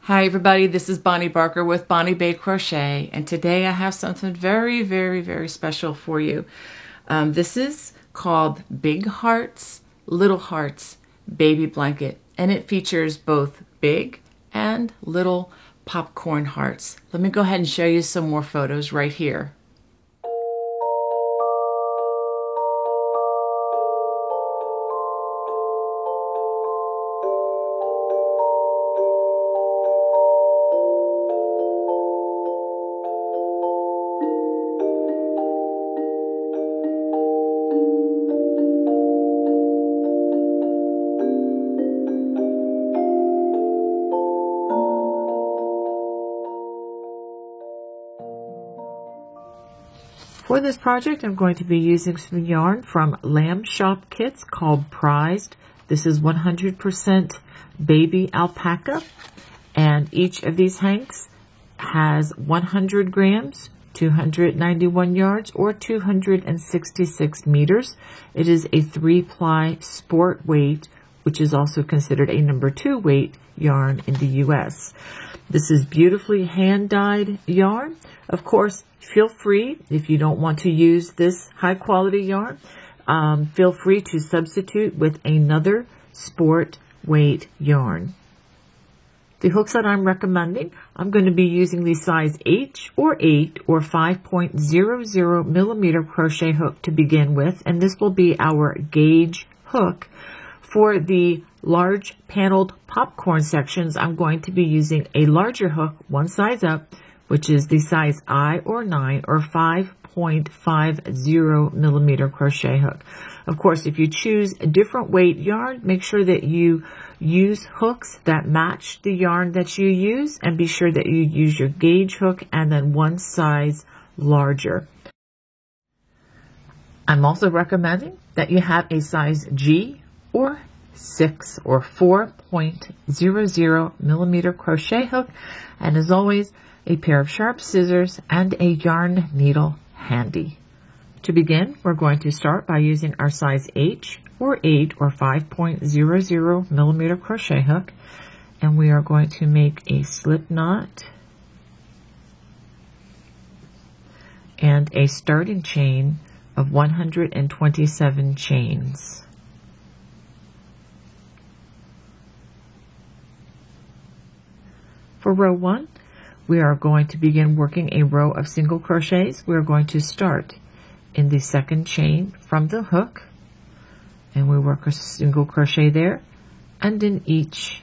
Hi everybody, this is Bonnie Barker with Bonnie Bay Crochet, and today I have something very special for you. This is called Big Hearts, Little Hearts Baby Blanket, and it features both big and little popcorn hearts. Let me go ahead and show you some more photos right here. For this project, I'm going to be using some yarn from Lamb Shop Kits called Prized. This is 100% baby alpaca, and each of these hanks has 100 grams, 291 yards, or 266 meters. It is a 3-ply sport weight, which is also considered a number 2 weight yarn in the U.S. This is beautifully hand-dyed yarn. Of course, feel free, if you don't want to use this high-quality yarn, feel free to substitute with another sport weight yarn. The hooks that I'm recommending, I'm going to be using the size H or 8 or 5.00 millimeter crochet hook to begin with, and this will be our gauge hook. For the large paneled popcorn sections, I'm going to be using a larger hook, one size up, which is the size I or 9 or 5.50 millimeter crochet hook. Of course, if you choose a different weight yarn, make sure that you use hooks that match the yarn that you use, and be sure that you use your gauge hook and then one size larger. I'm also recommending that you have a size G or 6 or 4.00 millimeter crochet hook, and as always, a pair of sharp scissors and a yarn needle handy. To begin, we're going to start by using our size H or 8 or 5.00 millimeter crochet hook, and we are going to make a slip knot and a starting chain of 127 chains. For row 1, we are going to begin working a row of single crochets. We are going to start in the second chain from the hook, and we work a single crochet there, and in each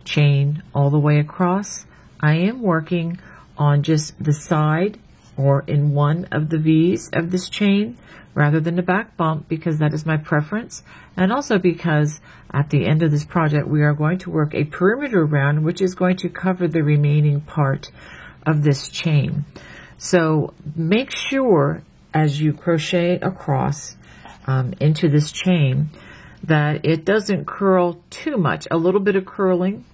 chain all the way across. I am working on just the side or in one of the V's of this chain rather than the back bump, because that is my preference, and also because at the end of this project we are going to work a perimeter round, which is going to cover the remaining part of this chain. So make sure as you crochet across into this chain that it doesn't curl too much. A little bit of curling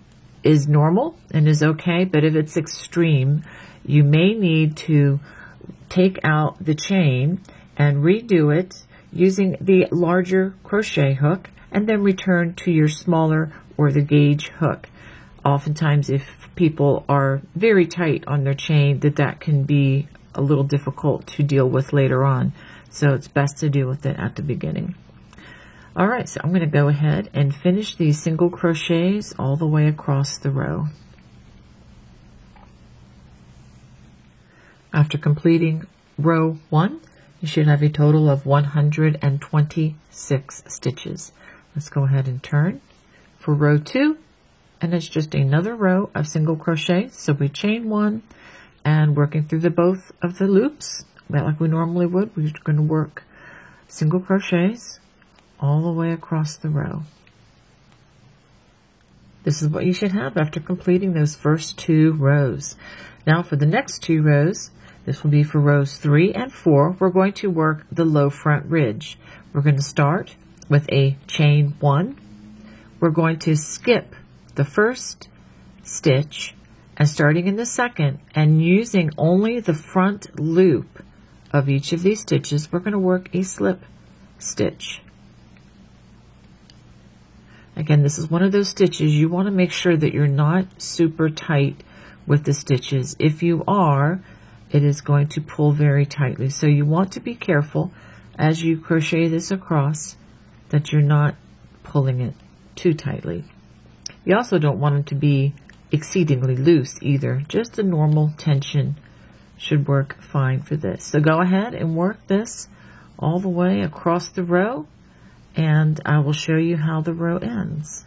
is normal and is okay, but if it's extreme, you may need to take out the chain and redo it using the larger crochet hook, and then return to your smaller or the gauge hook. Oftentimes, if people are very tight on their chain, that can be a little difficult to deal with later on. So it's best to deal with it at the beginning. All right, so I'm going to go ahead and finish these single crochets all the way across the row. After completing row 1, you should have a total of 126 stitches. Let's go ahead and turn for row 2, and it's just another row of single crochet. So we chain 1 and working through both of the loops like we normally would, we're going to work single crochets all the way across the row. This is what you should have after completing those first 2 rows. Now for the next 2 rows, this will be for rows 3 and 4. We're going to work the low front ridge. We're going to start with a chain 1. We're going to skip the first stitch and starting in the second and using only the front loop of each of these stitches, we're going to work a slip stitch. Again, this is one of those stitches you want to make sure that you're not super tight with the stitches. If you are, it is going to pull very tightly. So you want to be careful as you crochet this across that you're not pulling it too tightly. You also don't want it to be exceedingly loose either. Just a normal tension should work fine for this. So go ahead and work this all the way across the row, and I will show you how the row ends.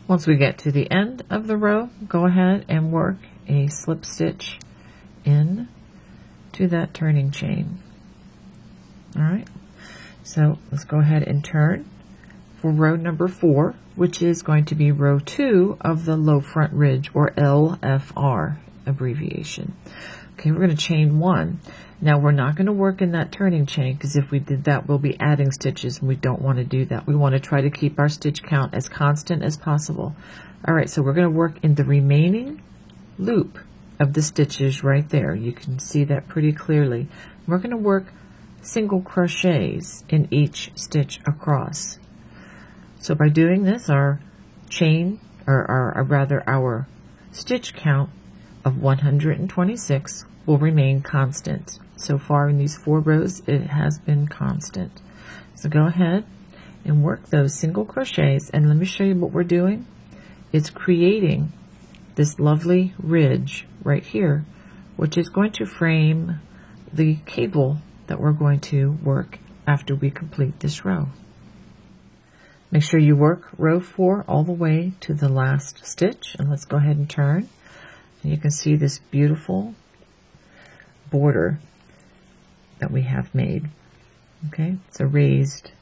Once we get to the end of the row, go ahead and work a slip stitch in to that turning chain. All right, so let's go ahead and turn for row number 4, which is going to be row 2 of the low front ridge, or LFR abbreviation. Okay, we're going to chain 1. Now we're not going to work in that turning chain, because if we did that, we'll be adding stitches, and we don't want to do that. We want to try to keep our stitch count as constant as possible. All right, so we're going to work in the remaining loop of the stitches right there. You can see that pretty clearly. We're going to work single crochets in each stitch across. So by doing this, our chain, or our stitch count of 126 will remain constant. So far in these 4 rows, it has been constant. So go ahead and work those single crochets, and let me show you what we're doing. It's creating this lovely ridge right here, which is going to frame the cable that we're going to work after we complete this row. Make sure you work row 4 all the way to the last stitch, and let's go ahead and turn. And you can see this beautiful border that we have made. Okay, it's a raised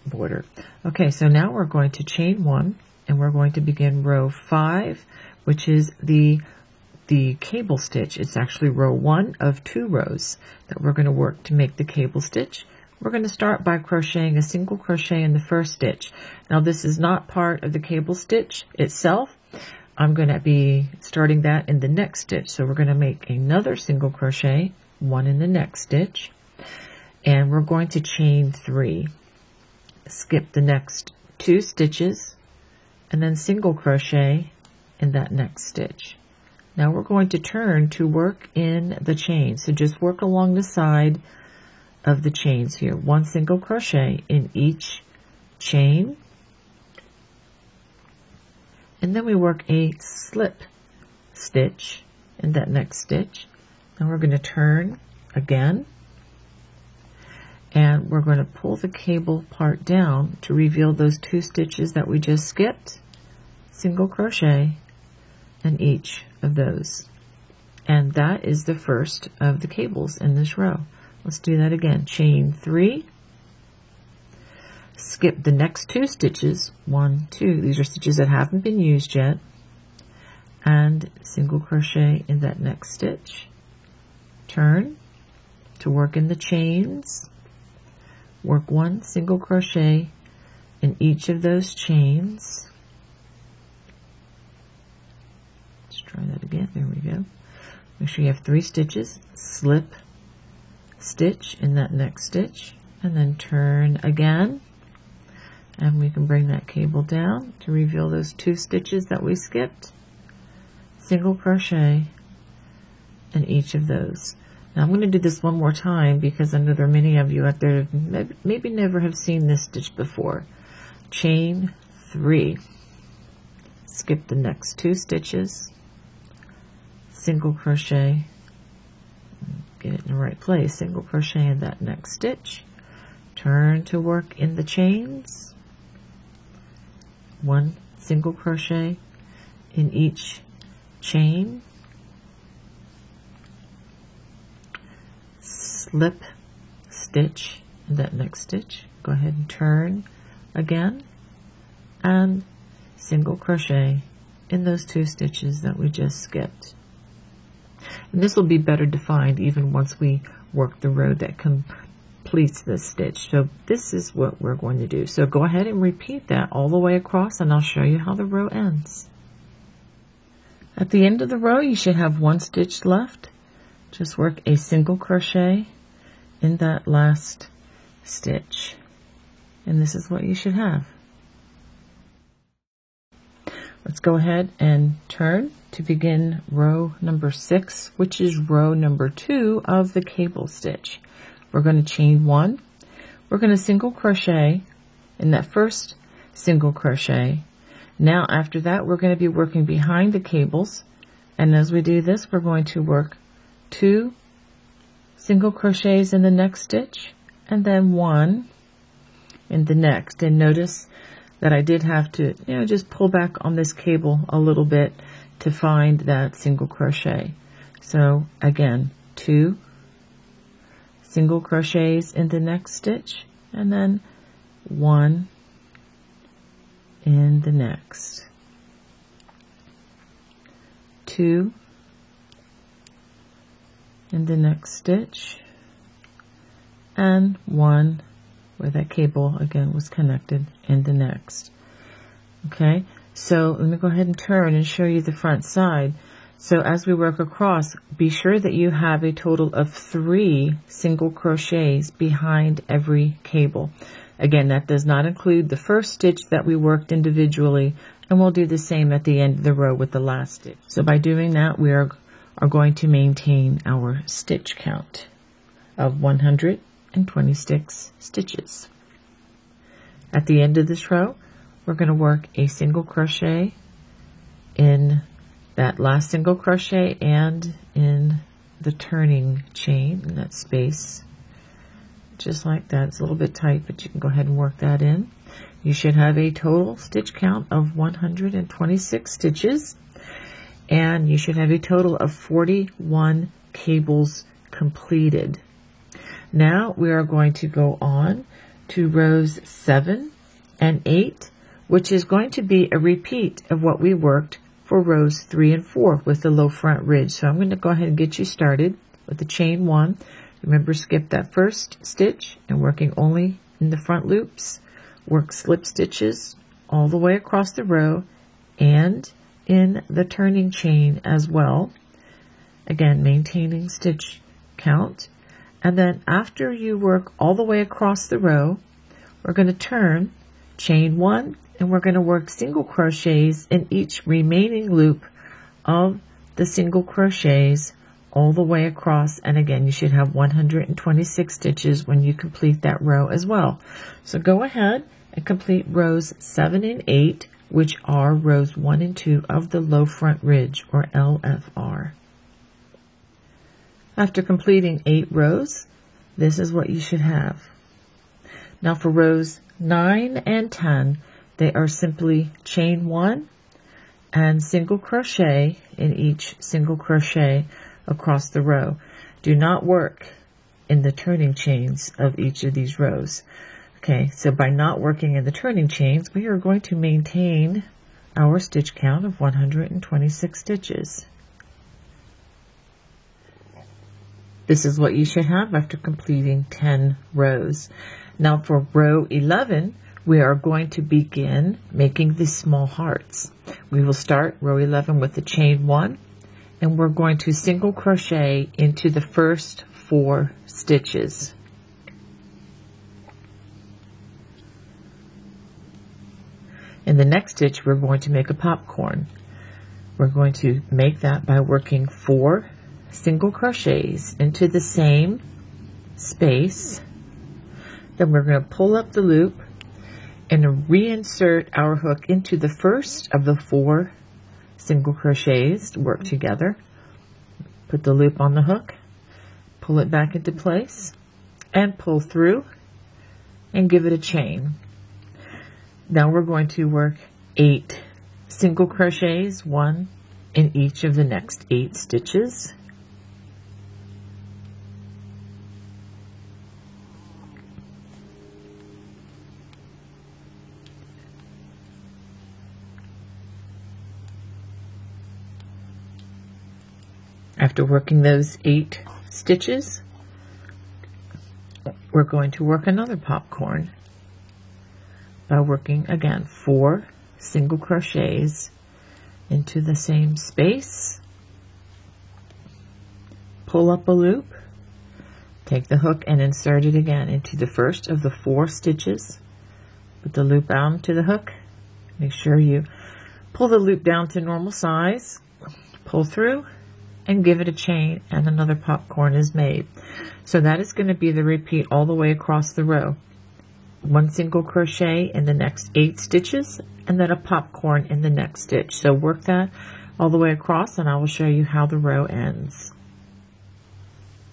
border. Okay, so now we're going to chain 1, and we're going to begin row 5, which is the cable stitch. It's actually row 1 of 2 rows that we're going to work to make the cable stitch. We're going to start by crocheting a single crochet in the first stitch. Now this is not part of the cable stitch itself. I'm going to be starting that in the next stitch. So we're going to make another single crochet, 1 in the next stitch, and we're going to chain 3. Skip the next 2 stitches and then single crochet in that next stitch. Now we're going to turn to work in the chain. So just work along the side of the chains here. 1 single crochet in each chain, and then we work a slip stitch in that next stitch. Now we're going to turn again, and we're going to pull the cable part down to reveal those 2 stitches that we just skipped. Single crochet in each of those, and that is the first of the cables in this row. Let's do that again. Chain 3, skip the next 2 stitches, 1, 2. These are stitches that haven't been used yet, and single crochet in that next stitch. Turn to work in the chains. Work 1 single crochet in each of those chains. Let's try that again. There we go. Make sure you have 3 stitches. Slip stitch in that next stitch, and then turn again, and we can bring that cable down to reveal those 2 stitches that we skipped. Single crochet in each of those. Now I'm going to do this one more time because I know there are many of you out there who maybe never have seen this stitch before. Chain 3, skip the next 2 stitches, single crochet, get it in the right place, single crochet in that next stitch, turn to work in the chains, 1 single crochet in each chain, slip stitch in that next stitch, go ahead and turn again, and single crochet in those 2 stitches that we just skipped. And this will be better defined even once we work the row that completes this stitch. So this is what we're going to do. So go ahead and repeat that all the way across, and I'll show you how the row ends. At the end of the row, you should have 1 stitch left. Just work a single crochet in that last stitch. And this is what you should have. Let's go ahead and turn to begin row number 6, which is row number 2 of the cable stitch. We're going to chain 1. We're going to single crochet in that first single crochet. Now after that, we're going to be working behind the cables. And as we do this, we're going to work 2 single crochets in the next stitch and then 1 in the next. And notice that I did have to, just pull back on this cable a little bit to find that single crochet. So again, 2 single crochets in the next stitch and then 1 in the next. 2 in the next stitch and 1 where that cable again was connected in the next. Okay, so let me go ahead and turn and show you the front side. So as we work across, be sure that you have a total of 3 single crochets behind every cable. Again, that does not include the first stitch that we worked individually, and we'll do the same at the end of the row with the last stitch. So by doing that, we are going to maintain our stitch count of 126 stitches. At the end of this row, we're going to work a single crochet in that last single crochet and in the turning chain in that space, just like that. It's a little bit tight, but you can go ahead and work that in. You should have a total stitch count of 126 stitches, and you should have a total of 41 cables completed. Now we are going to go on to rows 7 and 8, which is going to be a repeat of what we worked for rows 3 and 4 with the low front ridge. So I'm going to go ahead and get you started with the chain 1. Remember, skip that first stitch and working only in the front loops. Work slip stitches all the way across the row and in the turning chain as well. Again, maintaining stitch count. And then after you work all the way across the row, we're going to turn, chain 1, and we're going to work single crochets in each remaining loop of the single crochets all the way across. And again, you should have 126 stitches when you complete that row as well. So go ahead and complete rows 7 and 8, which are rows 1 and 2 of the low front ridge, or LFR. After completing 8 rows, this is what you should have. Now for rows 9 and 10, they are simply chain 1 and single crochet in each single crochet across the row. Do not work in the turning chains of each of these rows. Okay, so by not working in the turning chains, we are going to maintain our stitch count of 126 stitches. This is what you should have after completing 10 rows. Now for row 11, we are going to begin making the small hearts. We will start row 11 with the chain 1, and we're going to single crochet into the first 4 stitches. In the next stitch, we're going to make a popcorn. We're going to make that by working 4 single crochets into the same space. Then we're going to pull up the loop and reinsert our hook into the first of the 4 single crochets to work together. Put the loop on the hook, pull it back into place, and pull through and give it a chain. Now we're going to work 8 single crochets, 1 in each of the next 8 stitches. After working those 8 stitches, we're going to work another popcorn by working again 4 single crochets into the same space, pull up a loop, take the hook and insert it again into the first of the 4 stitches, Put the loop onto the hook. Make sure you pull the loop down to normal size, pull through, and give it a chain, and another popcorn is made. So that is going to be the repeat all the way across the row. 1 single crochet in the next 8 stitches, and then a popcorn in the next stitch. So work that all the way across, and I will show you how the row ends.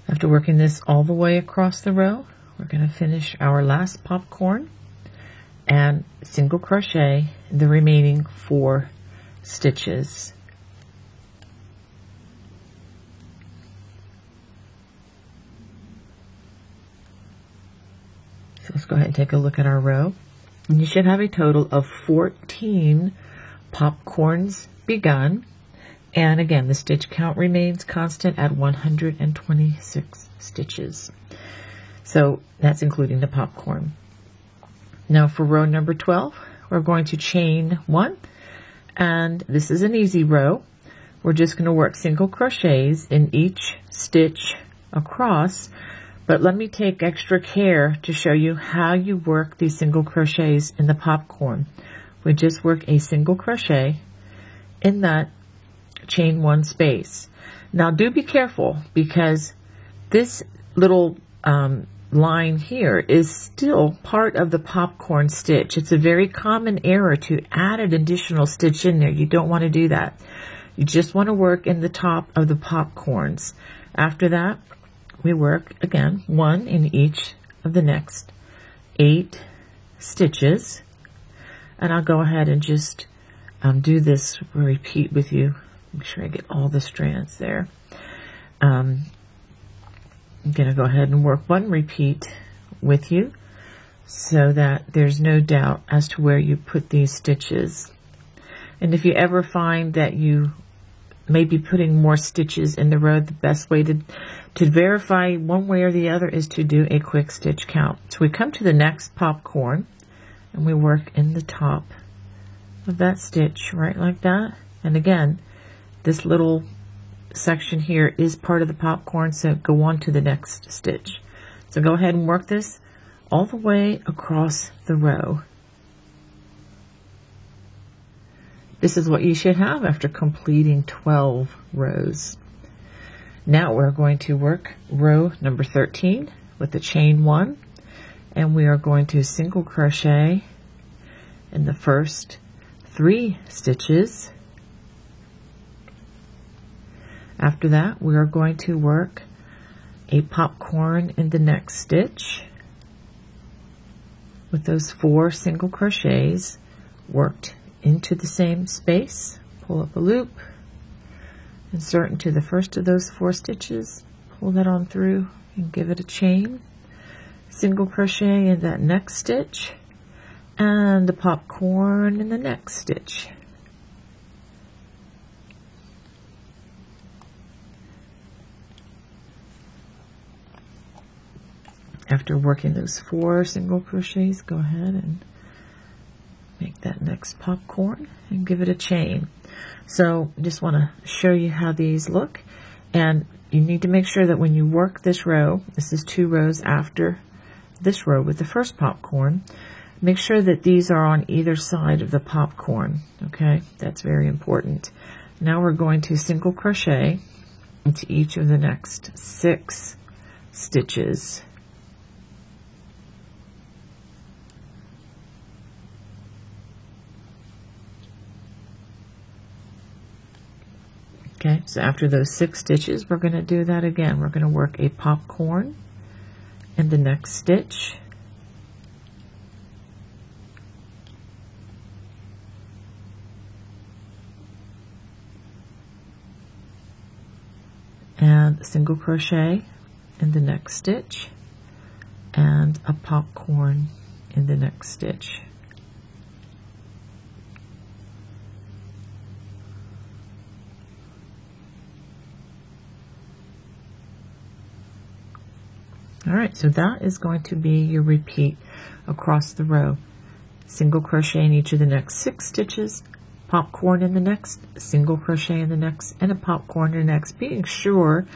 After working this all the way across the row, we're going to finish our last popcorn and single crochet the remaining 4 stitches. So let's go ahead and take a look at our row. And you should have a total of 14 popcorns begun. And again, the stitch count remains constant at 126 stitches. So that's including the popcorn. Now for row number 12, we're going to chain 1. And this is an easy row. We're just going to work single crochets in each stitch across. But let me take extra care to show you how you work these single crochets in the popcorn. We just work a single crochet in that chain 1 space. Now do be careful, because this little line here is still part of the popcorn stitch. It's a very common error to add an additional stitch in there. You don't want to do that. You just want to work in the top of the popcorns. After that, we work again 1 in each of the next 8 stitches, and I'll go ahead and just do this repeat with you. Make sure I get all the strands there. I'm going to go ahead and work 1 repeat with you so that there's no doubt as to where you put these stitches. And if you ever find that you may be putting more stitches in the row, the best way to verify one way or the other is to do a quick stitch count. So we come to the next popcorn and we work in the top of that stitch right like that. And again, this little section here is part of the popcorn, so go on to the next stitch. So go ahead and work this all the way across the row. This is what you should have after completing 12 rows. Now we're going to work row number 13 with the chain 1, and we are going to single crochet in the first 3 stitches. After that, we are going to work a popcorn in the next stitch with those 4 single crochets worked into the same space. Pull up a loop, insert into the first of those 4 stitches, pull that on through and give it a chain, single crochet in that next stitch, and the popcorn in the next stitch. After working those 4 single crochets, go ahead and make that next popcorn and give it a chain. So just want to show you how these look, and you need to make sure that when you work this row, this is 2 rows after this row with the first popcorn, make sure that these are on either side of the popcorn. Okay, that's very important. Now we're going to single crochet into each of the next 6 stitches. Okay, so after those 6 stitches, we're going to do that again. We're going to work a popcorn in the next stitch. And single crochet in the next stitch, and a popcorn in the next stitch. All right, so that is going to be your repeat across the row. Single crochet in each of the next 6 stitches, popcorn in the next, single crochet in the next, and a popcorn in the next, being sure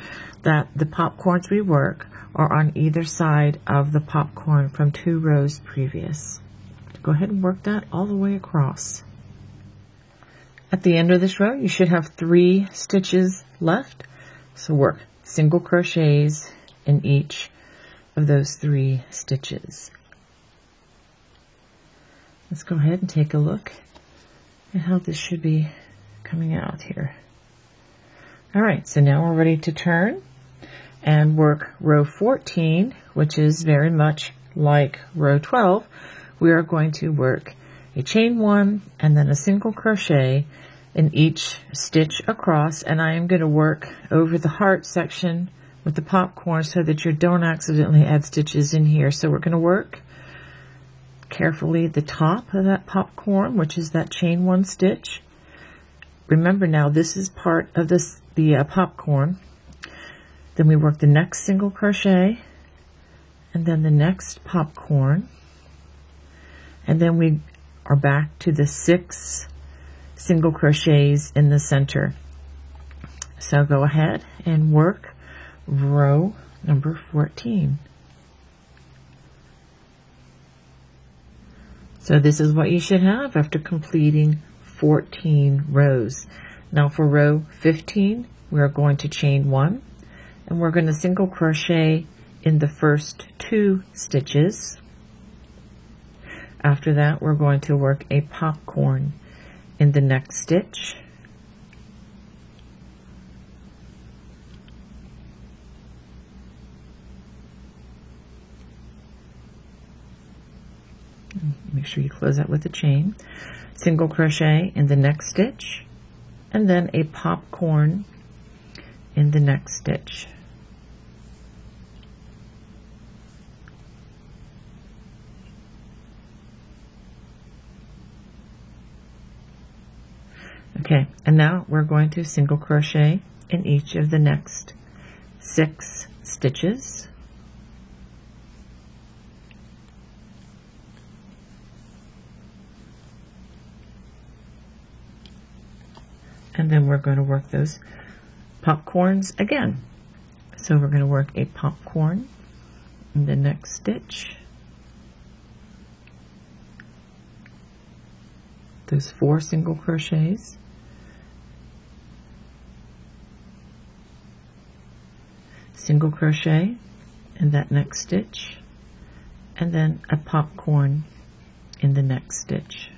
that the popcorns we work are on either side of the popcorn from 2 rows previous. go ahead and work that all the way across. At the end of this row, you should have 3 stitches left. So work single crochets in each of those 3 stitches. Let's go ahead and take a look at how this should be coming out here. All right, so now we're ready to turn and work row 14, which is very much like row 12. We are going to work a chain 1 and then a single crochet in each stitch across, and I am going to work over the heart section with the popcorn so that you don't accidentally add stitches in here. So we're going to work carefully the top of that popcorn, which is that chain 1 stitch. Remember now, this is part of the popcorn. Then we work the next single crochet, and then the next popcorn, and then we are back to the 6 single crochets in the center. So go ahead and work row number 14. So this is what you should have after completing 14 rows. Now for row 15, we're going to chain 1, and we're going to single crochet in the first 2 stitches. After that, we're going to work a popcorn in the next stitch. Make sure you close that with a chain. Single crochet in the next stitch, and then a popcorn in the next stitch. Okay, and now we're going to single crochet in each of the next 6 stitches. And then we're going to work those popcorns again. So we're going to work a popcorn in the next stitch. Those 4 single crochets. Single crochet in that next stitch, and then a popcorn in the next stitch.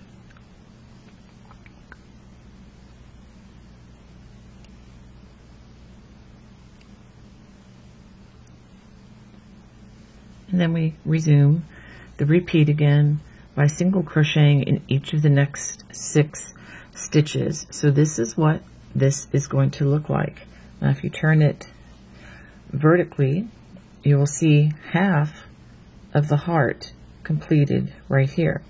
And then we resume the repeat again by single crocheting in each of the next 6 stitches. So this is what this is going to look like. Now if you turn it vertically, you will see half of the heart completed right here.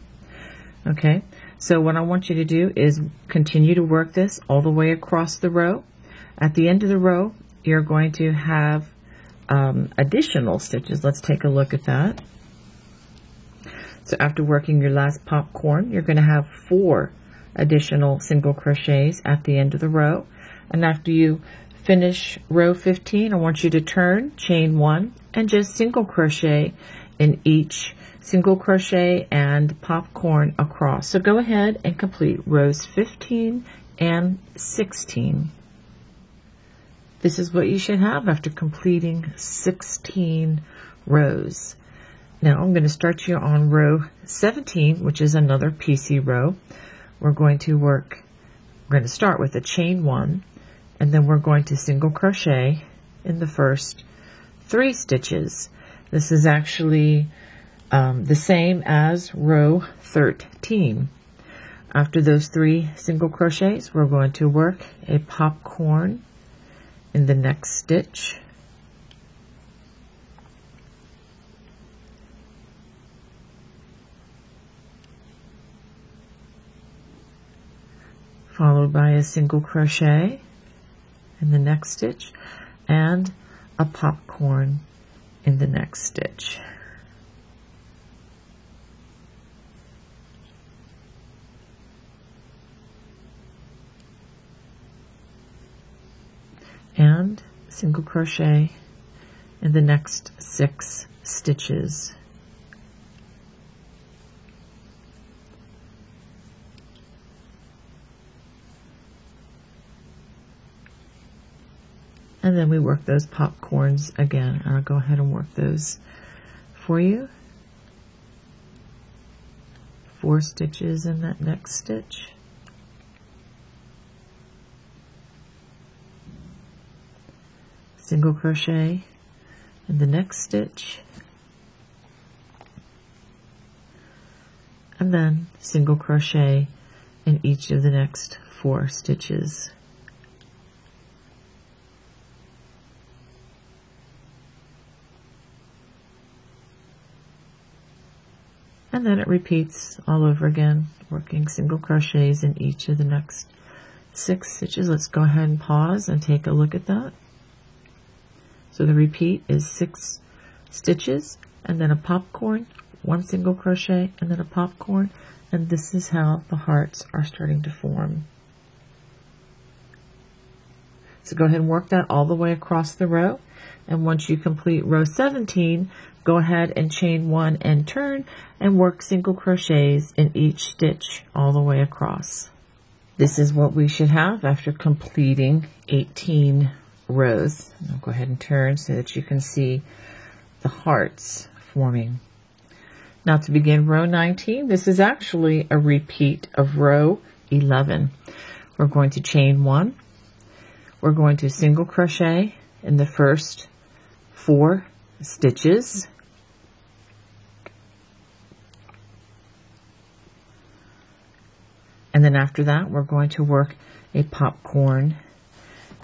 Okay, so what I want you to do is continue to work this all the way across the row. At the end of the row, you're going to have additional stitches. Let's take a look at that. So after working your last popcorn, you're going to have 4 additional single crochets at the end of the row. And after you finish row 15, I want you to turn, chain 1, and just single crochet in each single crochet and popcorn across. So go ahead and complete rows 15 and 16. This is what you should have after completing 16 rows. Now I'm going to start you on row 17, which is another PC row. We're going to start with a chain 1, and then we're going to single crochet in the first 3 stitches. This is actually the same as row 13. After those 3 single crochets, we're going to work a popcorn in the next stitch. Followed by a single crochet in the next stitch and a popcorn in the next stitch. And single crochet in the next 6 stitches. And then we work those popcorns again. I'll go ahead and work those for you. 4 stitches in that next stitch. Single crochet in the next stitch. And then single crochet in each of the next 4 stitches. And then it repeats all over again, working single crochets in each of the next 6 stitches. Let's go ahead and pause and take a look at that. So the repeat is 6 stitches and then a popcorn, 1 single crochet and then a popcorn, and this is how the hearts are starting to form. So go ahead and work that all the way across the row, and once you complete row 17, go ahead and chain 1 and turn and work single crochets in each stitch all the way across. This is what we should have after completing 18 rows. I'll go ahead and turn so that you can see the hearts forming. Now to begin row 19, this is actually a repeat of row 11. We're going to chain 1. We're going to single crochet in the first 4 stitches. And then after that, we're going to work a popcorn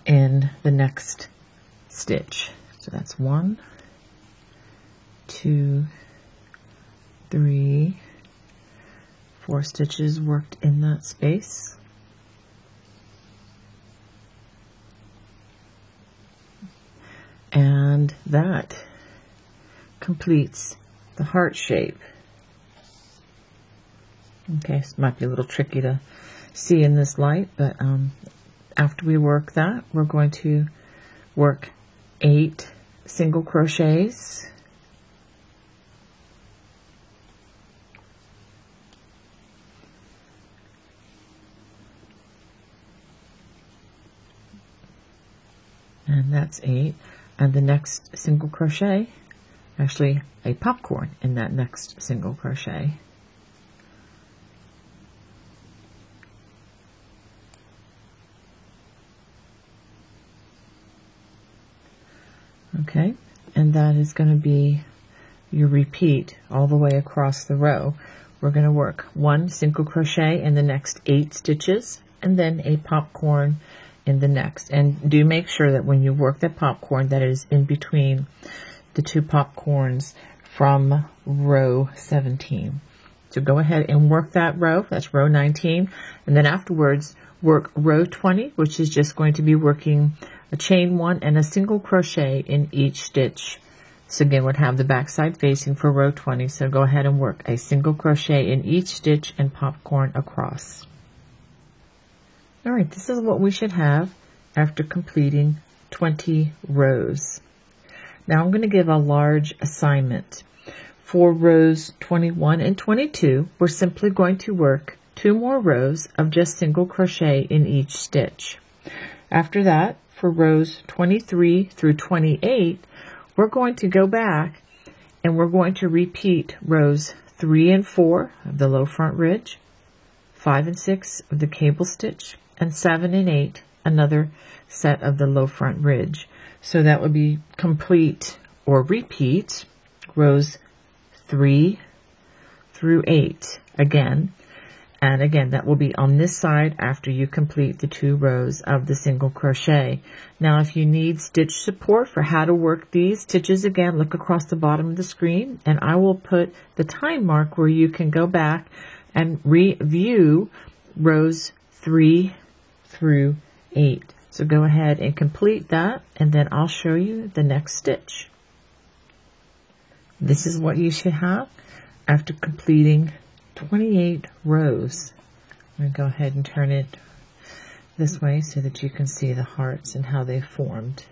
in the next stitch. So that's 1, 2, 3, 4 stitches worked in that space. And that completes the heart shape. Okay, this might be a little tricky to see in this light, but after we work that, we're going to work 8 single crochets. And that's 8. And the next single crochet, actually a popcorn in that next single crochet. Okay, and that is going to be your repeat all the way across the row. We're going to work 1 single crochet in the next 8 stitches and then a popcorn in the next. And do make sure that when you work that popcorn, that it is in between the 2 popcorns from row 17. So go ahead and work that row, that's row 19, and then afterwards work row 20, which is just going to be working a chain 1 and a single crochet in each stitch. So again, we'd have the back side facing for row 20, so go ahead and work a single crochet in each stitch and popcorn across. All right, this is what we should have after completing 20 rows. Now I'm going to give a large assignment. For rows 21 and 22, we're simply going to work 2 more rows of just single crochet in each stitch. After that, for rows 23 through 28, we're going to go back and we're going to repeat rows 3 and 4 of the low front ridge, 5 and 6 of the cable stitch, and 7 and 8 another set of the low front ridge. So that would be complete or repeat rows 3 through 8 again. And again, that will be on this side after you complete the 2 rows of the single crochet. Now, if you need stitch support for how to work these stitches again, look across the bottom of the screen, and I will put the time mark where you can go back and review rows 3 through 8. So go ahead and complete that, and then I'll show you the next stitch. This is what you should have after completing 28 rows. I'm going to go ahead and turn it this way so that you can see the hearts and how they formed.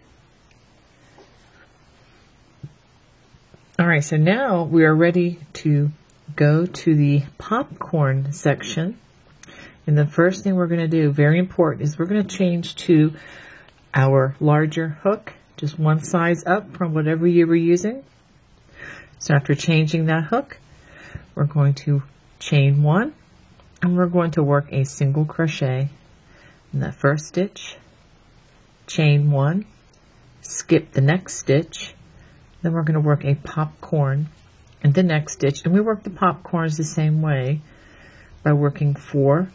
All right, so now we are ready to go to the popcorn section. And the first thing we're going to do, very important, is we're going to change to our larger hook, just one size up from whatever you were using. So after changing that hook, we're going to chain 1, and we're going to work a single crochet in that first stitch, chain 1, skip the next stitch, then we're going to work a popcorn in the next stitch, and we work the popcorns the same way by working 4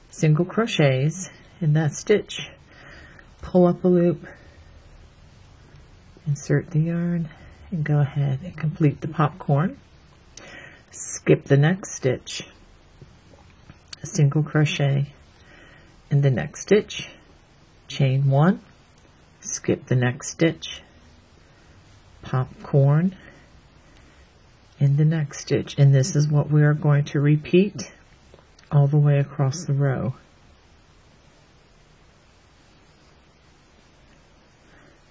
single crochets in that stitch. Pull up a loop, insert the yarn, and go ahead and complete the popcorn. Skip the next stitch, single crochet in the next stitch, chain 1, skip the next stitch, popcorn in the next stitch, and this is what we are going to repeat all the way across the row.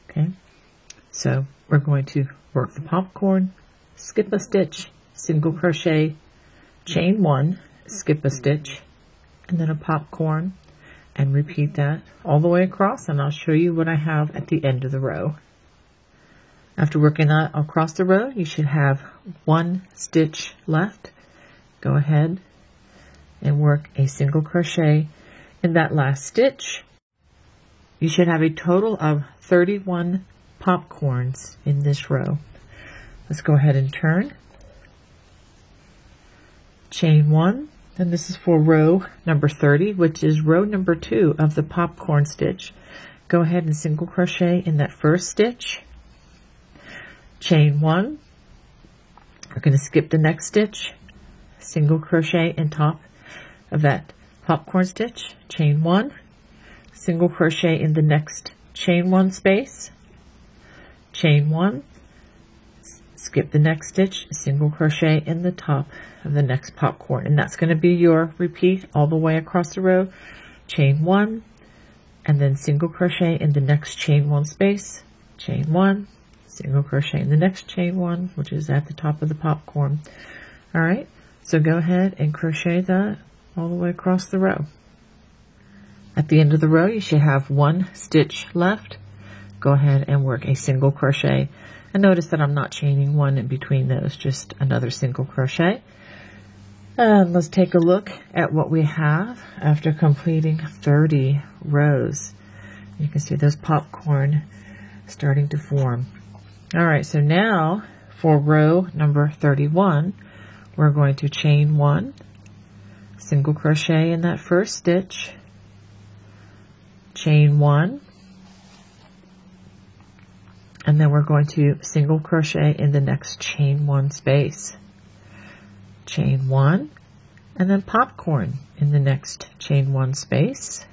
Okay, so we're going to work the popcorn, skip a stitch, single crochet, chain 1, skip a stitch, and then a popcorn, and repeat that all the way across, and I'll show you what I have at the end of the row. After working that across the row, you should have 1 stitch left. Go ahead and work a single crochet in that last stitch. You should have a total of 31 popcorns in this row. Let's go ahead and turn. Chain 1, and this is for row number 30, which is row number 2 of the popcorn stitch. Go ahead and single crochet in that first stitch. Chain 1. We're going to skip the next stitch, single crochet in top of that popcorn stitch, chain 1, single crochet in the next chain 1 space, chain 1, skip the next stitch, single crochet in the top of the next popcorn, and that's going to be your repeat all the way across the row. Chain 1, and then single crochet in the next chain 1 space, chain 1, single crochet in the next chain 1, which is at the top of the popcorn. All right, so go ahead and crochet that all the way across the row. At the end of the row, you should have 1 stitch left. Go ahead and work a single crochet, and notice that I'm not chaining 1 in between those, just another single crochet. And let's take a look at what we have after completing 30 rows. You can see those popcorn starting to form. All right, so now for row number 31, we're going to chain 1, single crochet in that first stitch, chain 1, and then we're going to single crochet in the next chain 1 space, chain 1, and then popcorn in the next chain 1 space.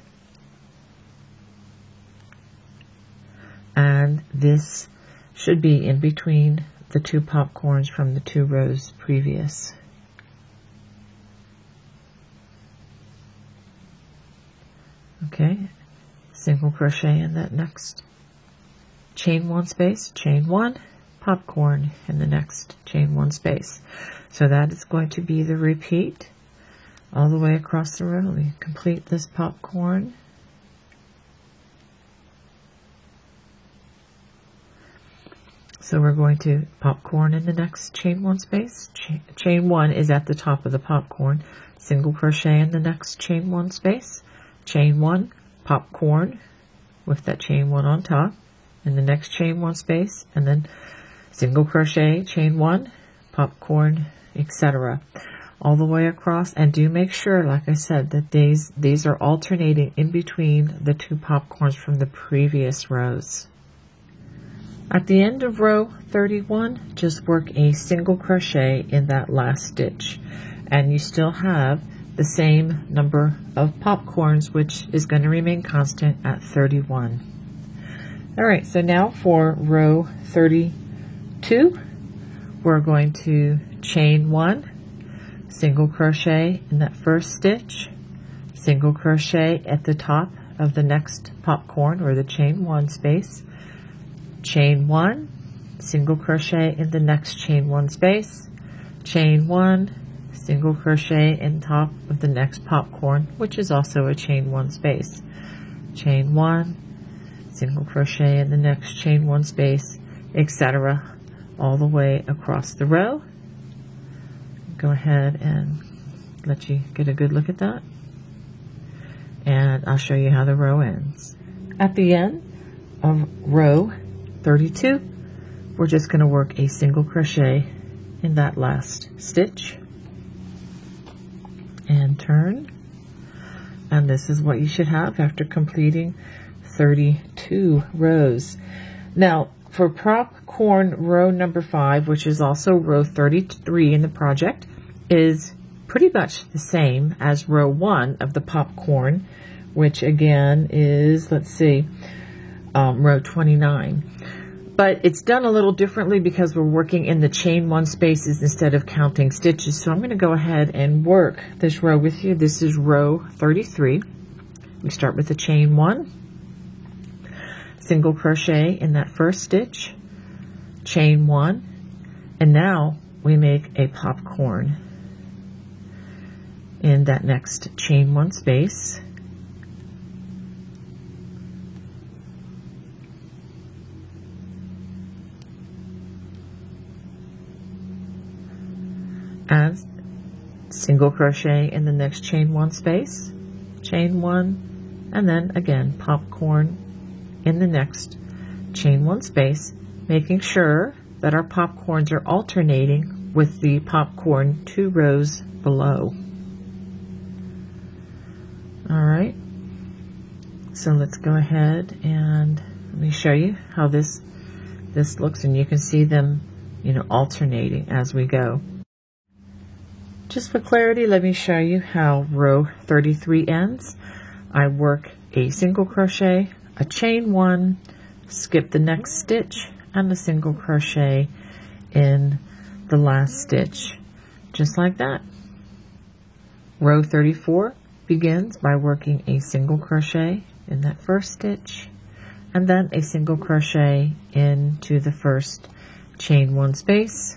And this should be in between the 2 popcorns from the 2 rows previous. Okay, single crochet in that next chain 1 space, chain 1, popcorn in the next chain 1 space. So that is going to be the repeat all the way across the row. We complete this popcorn. So we're going to popcorn in the next chain 1 space. Chain 1 is at the top of the popcorn. Single crochet in the next chain 1 space. Chain 1, popcorn with that chain 1 on top in the next chain 1 space, and then single crochet, chain 1, popcorn, etc. all the way across. And do make sure, like I said, that these are alternating in between the 2 popcorns from the previous rows. At the end of row 31, just work a single crochet in that last stitch, and you still have the same number of popcorns, which is going to remain constant at 31. All right, so now for row 32, we're going to chain 1, single crochet in that first stitch, single crochet at the top of the next popcorn or the chain 1 space, chain 1, single crochet in the next chain 1 space, chain 1, single crochet in top of the next popcorn, which is also a chain 1 space, chain 1, single crochet in the next chain 1 space, etc., all the way across the row. Go ahead and let you get a good look at that, and I'll show you how the row ends. At the end of row 32, we're just going to work a single crochet in that last stitch and turn, and this is what you should have after completing 32 rows. Now for popcorn, row number 5, which is also row 33 in the project, is pretty much the same as row 1 of the popcorn, which again is, let's see, row 29. But it's done a little differently because we're working in the chain 1 spaces instead of counting stitches. So I'm going to go ahead and work this row with you. This is row 33. We start with the chain 1, single crochet in that first stitch, chain 1, and now we make a popcorn in that next chain 1 space. And single crochet in the next chain 1 space, chain 1, and then again popcorn in the next chain 1 space, making sure that our popcorns are alternating with the popcorn 2 rows below. All right, so let's go ahead and let me show you how this looks, and you can see them, alternating as we go. Just for clarity, let me show you how row 33 ends. I work a single crochet, a chain 1, skip the next stitch, and a single crochet in the last stitch, just like that. Row 34 begins by working a single crochet in that first stitch, and then a single crochet into the first chain 1 space,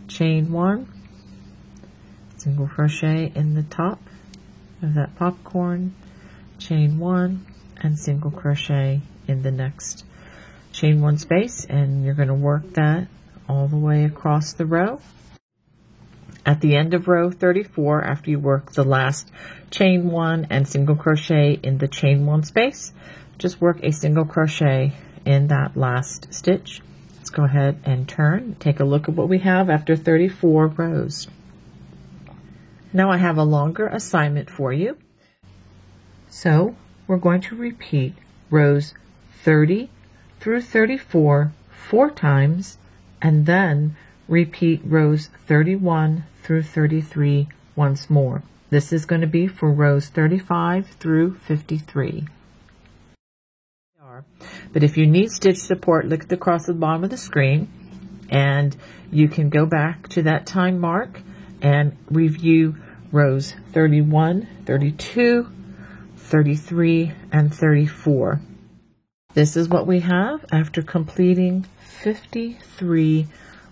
chain 1, single crochet in the top of that popcorn, chain 1, and single crochet in the next chain 1 space, and you're going to work that all the way across the row. At the end of row 34, after you work the last chain 1 and single crochet in the chain 1 space, just work a single crochet in that last stitch. Let's go ahead and turn, take a look at what we have after 34 rows. Now I have a longer assignment for you. So we're going to repeat rows 30 through 34 4 times, and then repeat rows 31 through 33 once more. This is going to be for rows 35 through 53. But if you need stitch support, look across the bottom of the screen, and you can go back to that time mark and review rows 31, 32, 33, and 34. This is what we have after completing 53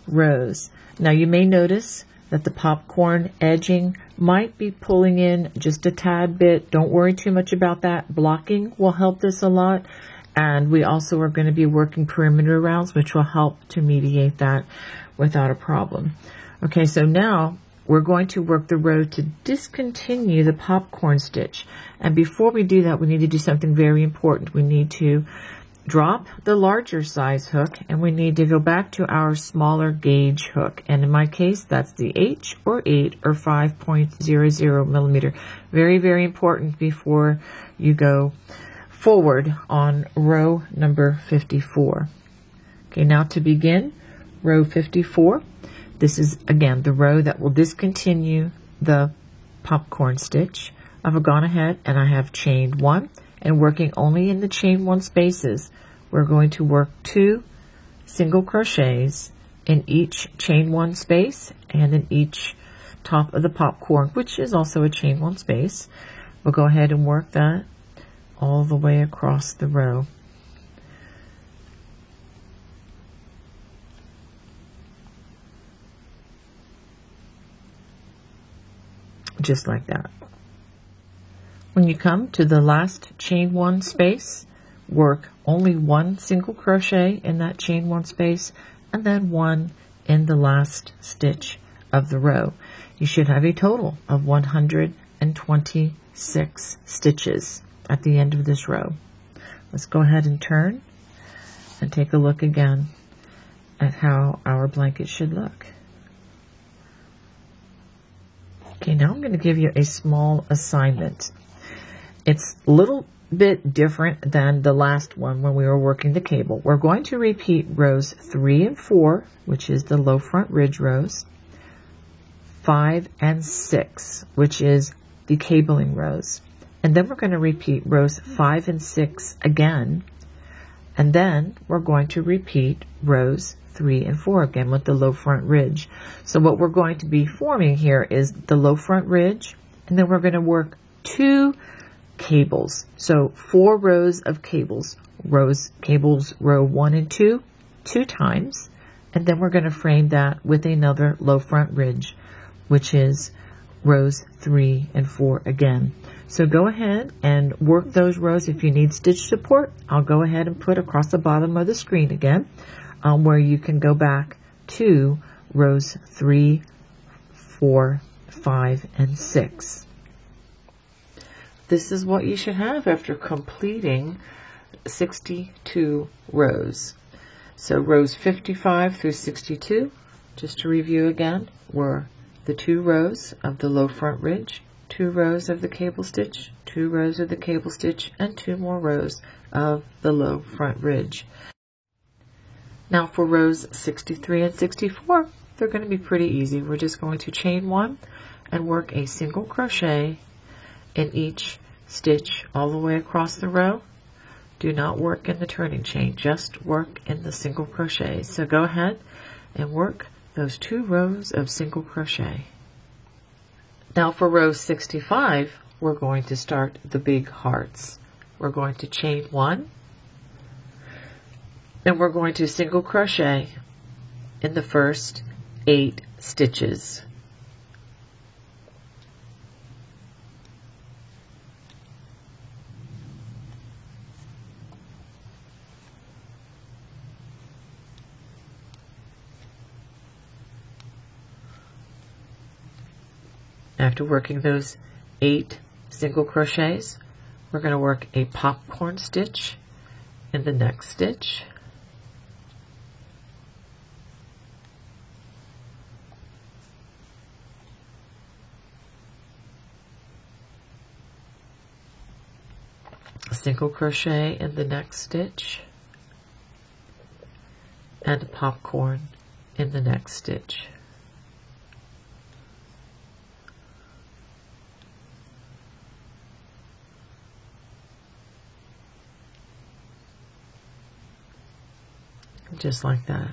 rows. Now you may notice that the popcorn edging might be pulling in just a tad bit. Don't worry too much about that. Blocking will help this a lot. And we also are going to be working perimeter rounds, which will help to mediate that without a problem. Okay, so now we're going to work the row to discontinue the popcorn stitch. And before we do that, we need to do something very important. We need to drop the larger size hook, and we need to go back to our smaller gauge hook. And in my case, that's the H or 8 or 5.00 millimeter. Very, very important before you go forward on row number 54. Okay, now to begin row 54, this is again the row that will discontinue the popcorn stitch. I've gone ahead and I have chained 1, and working only in the chain 1 spaces, we're going to work 2 single crochets in each chain 1 space and in each top of the popcorn, which is also a chain 1 space. We'll go ahead and work that all the way across the row. Just like that. When you come to the last chain 1 space, work only one single crochet in that chain one space and then one in the last stitch of the row. You should have a total of 126 stitches at the end of this row. Let's go ahead and turn and take a look again at how our blanket should look. Okay, now I'm going to give you a small assignment. It's a little bit different than the last one when we were working the cable. We're going to repeat rows 3 and 4, which is the low front ridge rows, 5 and 6, which is the cabling rows. And then we're going to repeat rows 5 and 6 again. And then we're going to repeat rows 3 and 4 again with the low front ridge. So what we're going to be forming here is the low front ridge, and then we're going to work 2 cables. So 4 rows of cables. Cables row 1 and 2, 2 times. And then we're going to frame that with another low front ridge, which is rows 3 and 4 again. So go ahead and work those rows. If you need stitch support, I'll go ahead and put across the bottom of the screen again, where you can go back to rows 3, 4, 5, and 6. This is what you should have after completing 62 rows. So rows 55 through 62, just to review again, were the 2 rows of the low front ridge, 2 rows of the cable stitch, 2 rows of the cable stitch, and 2 more rows of the low front ridge. Now for rows 63 and 64, they're going to be pretty easy. We're just going to chain 1 and work a single crochet in each stitch all the way across the row. Do not work in the turning chain, just work in the single crochet. So go ahead and work those 2 rows of single crochet. Now for row 65, we're going to start the big hearts. We're going to chain 1, and we're going to single crochet in the first 8 stitches. After working those 8 single crochets, we're going to work a popcorn stitch in the next stitch. A single crochet in the next stitch, and a popcorn in the next stitch. Just like that.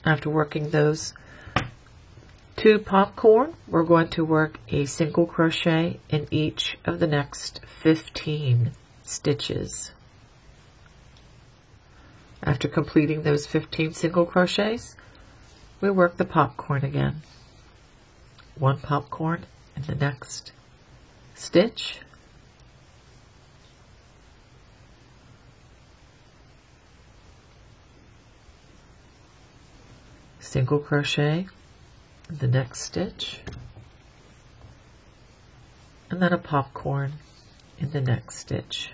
After working those 2 popcorn, we're going to work a single crochet in each of the next 15 stitches. After completing those 15 single crochets, we work the popcorn again. 1 popcorn in the next stitch. Single crochet in the next stitch, and then a popcorn in the next stitch.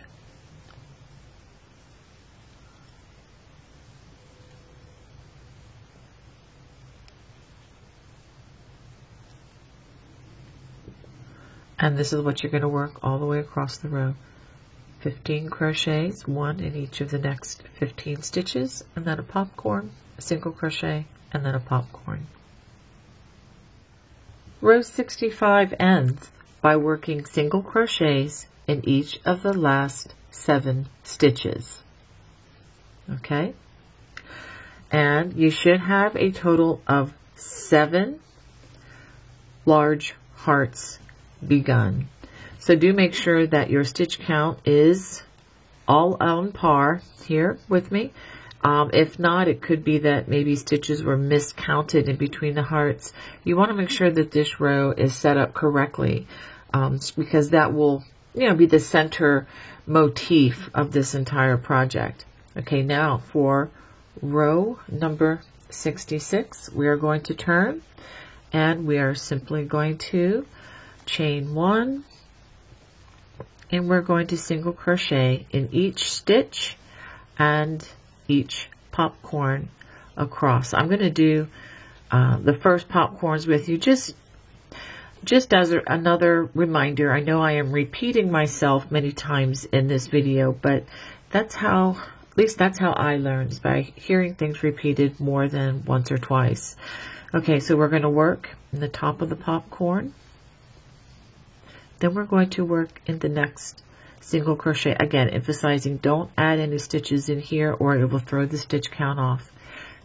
And this is what you're going to work all the way across the row. 15 crochets, 1 in each of the next 15 stitches, and then a popcorn, a single crochet, and then a popcorn. Row 65 ends by working single crochets in each of the last 7 stitches. Okay? And you should have a total of 7 large hearts begun. So do make sure that your stitch count is all on par here with me. If not, it could be that maybe stitches were miscounted in between the hearts. You want to make sure that this row is set up correctly, because that will be the center motif of this entire project. Okay, now for row number 66, we are going to turn, and we are simply going to chain 1, and we're going to single crochet in each stitch and each popcorn across. I'm going to do the first popcorns with you just as another reminder. I know I am repeating myself many times in this video, but that's how, at least that's how I learned, is by hearing things repeated more than once or twice. Okay, so we're going to work in the top of the popcorn. Then we're going to work in the next single crochet. Again, emphasizing don't add any stitches in here or it will throw the stitch count off.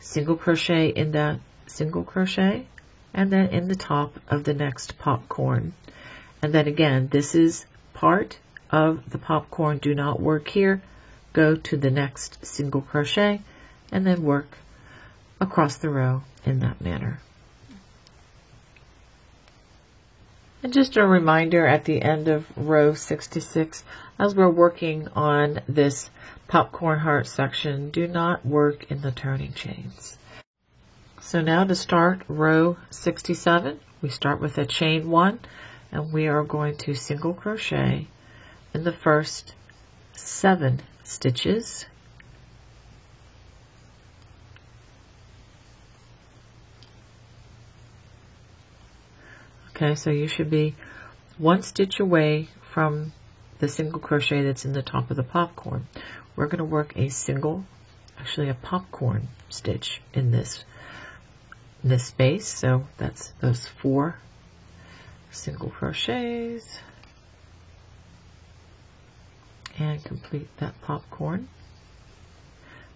Single crochet in that single crochet, and then in the top of the next popcorn. And then again, this is part of the popcorn. Do not work here. Go to the next single crochet and then work across the row in that manner. And just a reminder at the end of row 66, as we're working on this popcorn heart section, do not work in the turning chains. So now to start row 67, we start with a chain 1, and we are going to single crochet in the first 7 stitches. Okay, so you should be 1 stitch away from the single crochet that's in the top of the popcorn. We're going to work a popcorn stitch in this space. So that's those 4 single crochets, and complete that popcorn.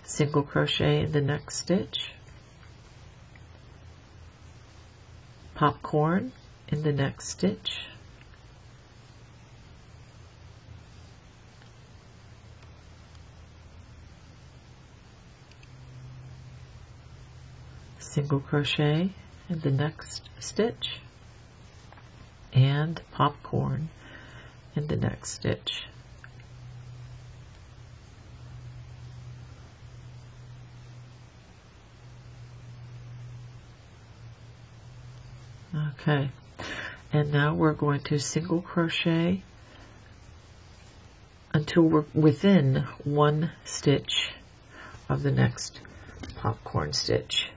Single crochet in the next stitch, popcorn in the next stitch, single crochet in the next stitch, and popcorn in the next stitch. Okay, and now we're going to single crochet until we're within 1 stitch of the next popcorn stitch.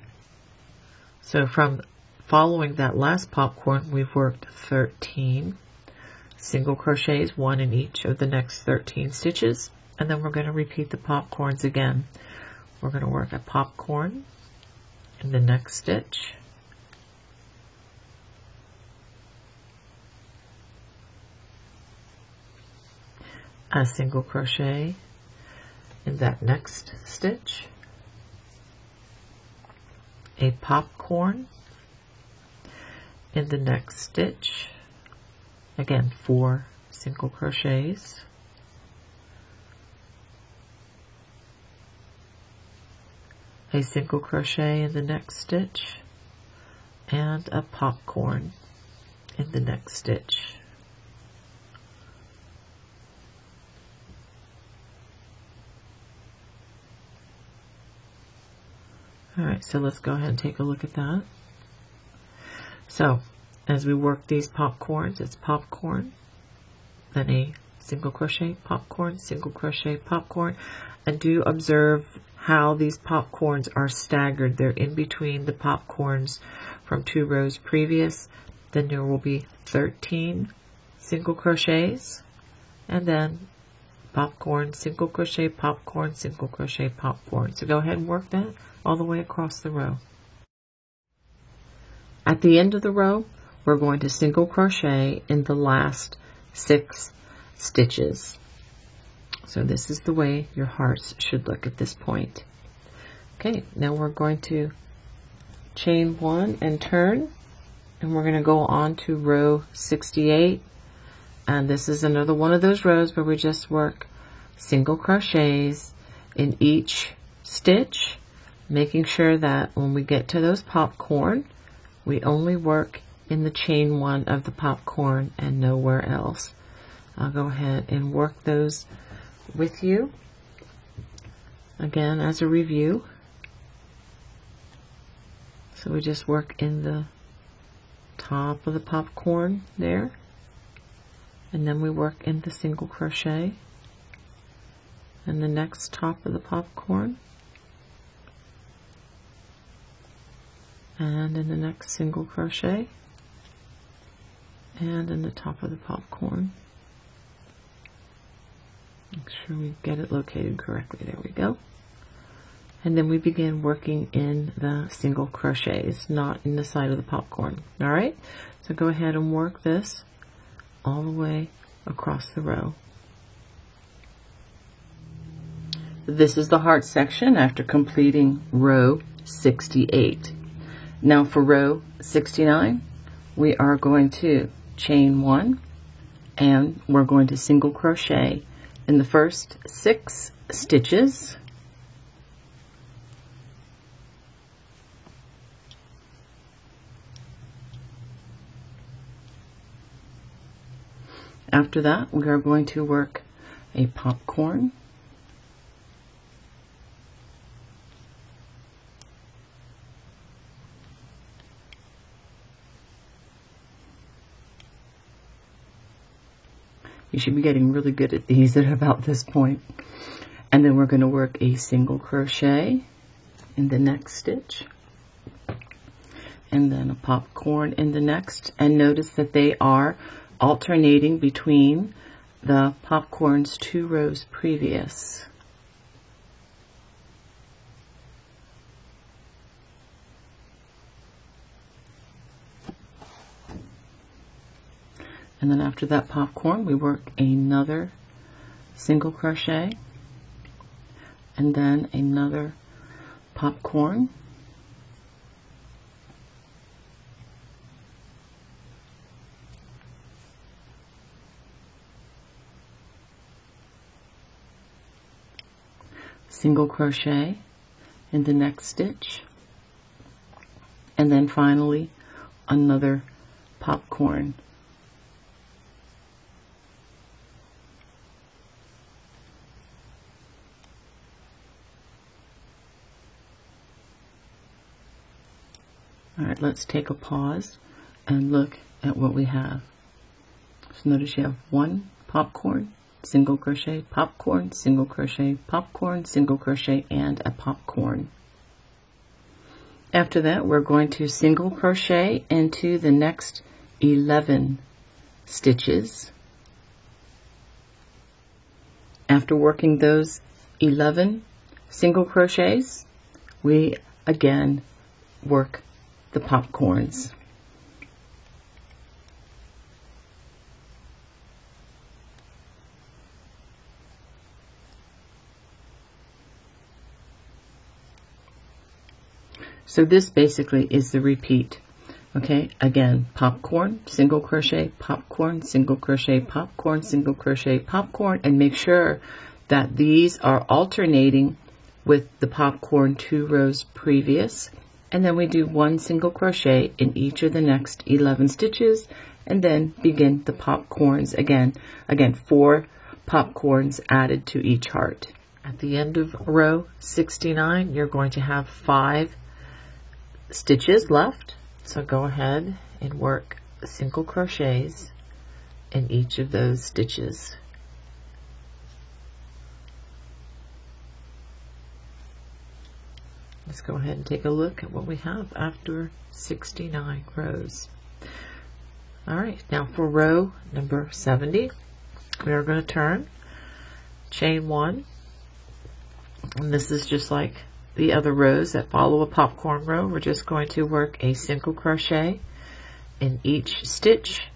So from following that last popcorn, we've worked 13 single crochets, 1 in each of the next 13 stitches, and then we're going to repeat the popcorns again. We're going to work a popcorn in the next stitch, a single crochet in that next stitch, a popcorn in the next stitch, again 4 single crochets, a single crochet in the next stitch, and a popcorn in the next stitch. Alright, so let's go ahead and take a look at that. So, as we work these popcorns, it's popcorn, then a single crochet, popcorn, single crochet, popcorn, and do observe how these popcorns are staggered. They're in between the popcorns from 2 rows previous. Then there will be 13 single crochets, and then popcorn, single crochet, popcorn, single crochet, popcorn. So go ahead and work that all the way across the row. At the end of the row, we're going to single crochet in the last 6 stitches. So this is the way your hearts should look at this point. Okay, now we're going to chain 1 and turn, and we're going to go on to row 68. And this is another one of those rows where we just work single crochets in each stitch, making sure that when we get to those popcorn, we only work in the chain 1 of the popcorn and nowhere else. I'll go ahead and work those with you again as a review. So we just work in the top of the popcorn there, and then we work in the single crochet in the next top of the popcorn, and in the next single crochet, and in the top of the popcorn. Make sure we get it located correctly. There we go. And then we begin working in the single crochets, not in the side of the popcorn. All right, so go ahead and work this all the way across the row. This is the heart section after completing row 68. Now for row 69, we are going to chain 1, and we're going to single crochet in the first 6 stitches. After that, we are going to work a popcorn, you should be getting really good at these at about this point. And then we're going to work a single crochet in the next stitch, and then a popcorn in the next. And notice that they are alternating between the popcorns 2 rows previous. And then after that popcorn, we work another single crochet, and then another popcorn, single crochet in the next stitch, and then finally another popcorn. All right, let's take a pause and look at what we have. So notice you have 1 popcorn, single crochet, popcorn, single crochet, popcorn, single crochet, and a popcorn. After that, we're going to single crochet into the next 11 stitches. After working those 11 single crochets, we again work the popcorns. So this basically is the repeat. Okay, again, popcorn, single crochet, popcorn, single crochet, popcorn, single crochet, popcorn, and make sure that these are alternating with the popcorn 2 rows previous. And then we do 1 single crochet in each of the next 11 stitches, and then begin the popcorns again. Again, 4 popcorns added to each heart. At the end of row 69, you're going to have 5 stitches left. So go ahead and work single crochets in each of those stitches. Let's go ahead and take a look at what we have after 69 rows. All right, now for row number 70, we are going to turn, chain 1, and this is just like the other rows that follow a popcorn row. We're just going to work a single crochet in each stitch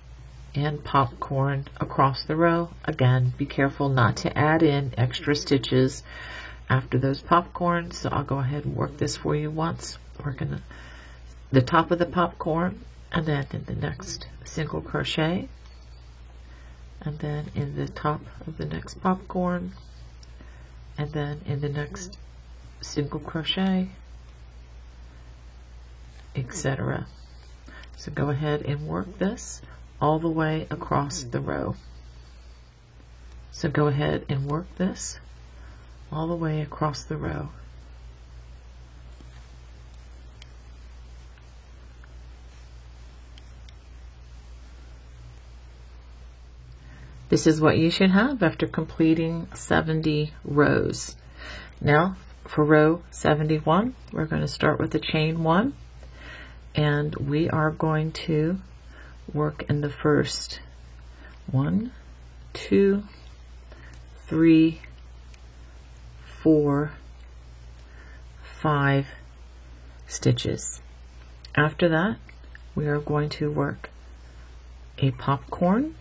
and popcorn across the row. Again, be careful not to add in extra stitches after those popcorns. So I'll go ahead and work this for you once. Working the top of the popcorn, and then in the next single crochet, and then in the top of the next popcorn, and then in the next single crochet, etc. So go ahead and work this all the way across the row. So go ahead and work this all the way across the row. This is what you should have after completing 70 rows. Now for row 71, we're going to start with the chain 1, and we are going to work in the first 1, 2, 3, 4, 5 stitches. After that, we are going to work a popcorn,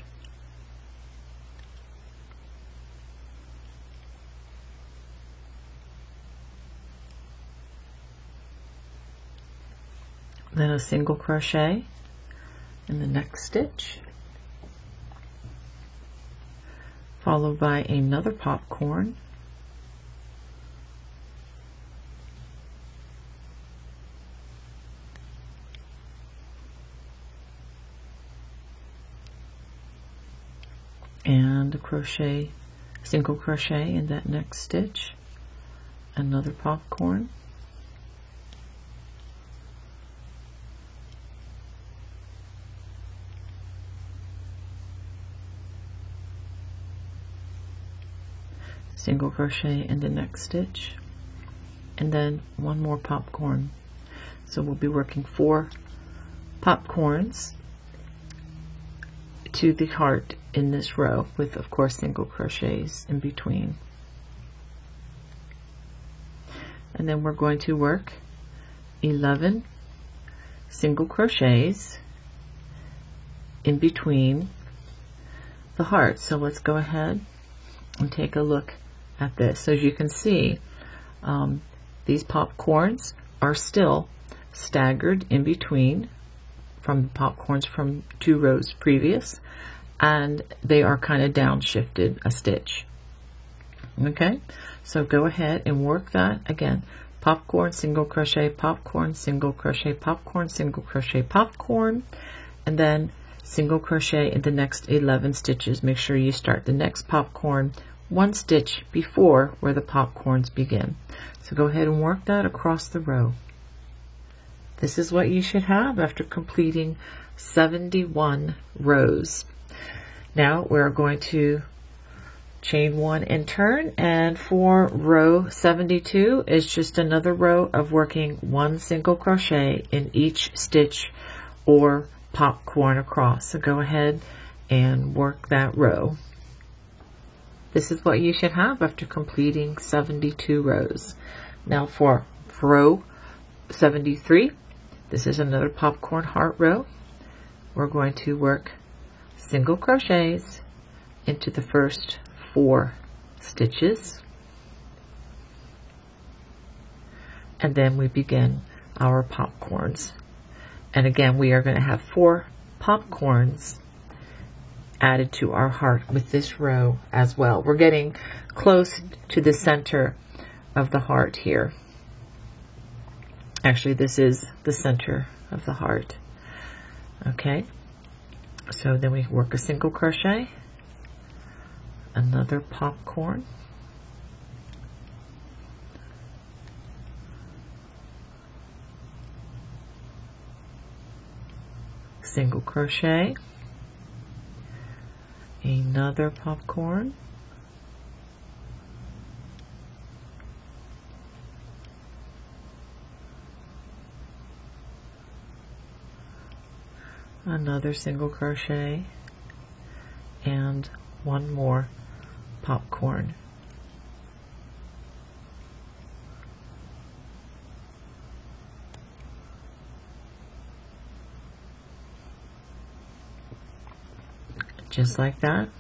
then a single crochet in the next stitch, followed by another popcorn, and a crochet, single crochet in that next stitch, another popcorn, single crochet in the next stitch, and then one more popcorn. So we'll be working 4 popcorns to the heart in this row with, of course, single crochets in between. And then we're going to work 11 single crochets in between the heart. So let's go ahead and take a look at this. So as you can see, these popcorns are still staggered in between from popcorns from 2 rows previous, and they are kind of downshifted a stitch. Okay, so go ahead and work that again. Popcorn, single crochet, popcorn, single crochet, popcorn, single crochet, popcorn, and then single crochet in the next 11 stitches. Make sure you start the next popcorn 1 stitch before where the popcorns begin. So go ahead and work that across the row. This is what you should have after completing 71 rows. Now we're going to chain 1 and turn, and for row 72 is just another row of working 1 single crochet in each stitch or popcorn across. So go ahead and work that row. This is what you should have after completing 72 rows. Now for row 73, this is another popcorn heart row. We're going to work single crochets into the first 4 stitches, and then we begin our popcorns. And again, we are going to have 4 popcorns added to our heart with this row as well. We're getting close to the center of the heart here. Actually, this is the center of the heart. Okay, so then we work a single crochet, another popcorn, single crochet, another popcorn, another single crochet, and one more popcorn. Just like that.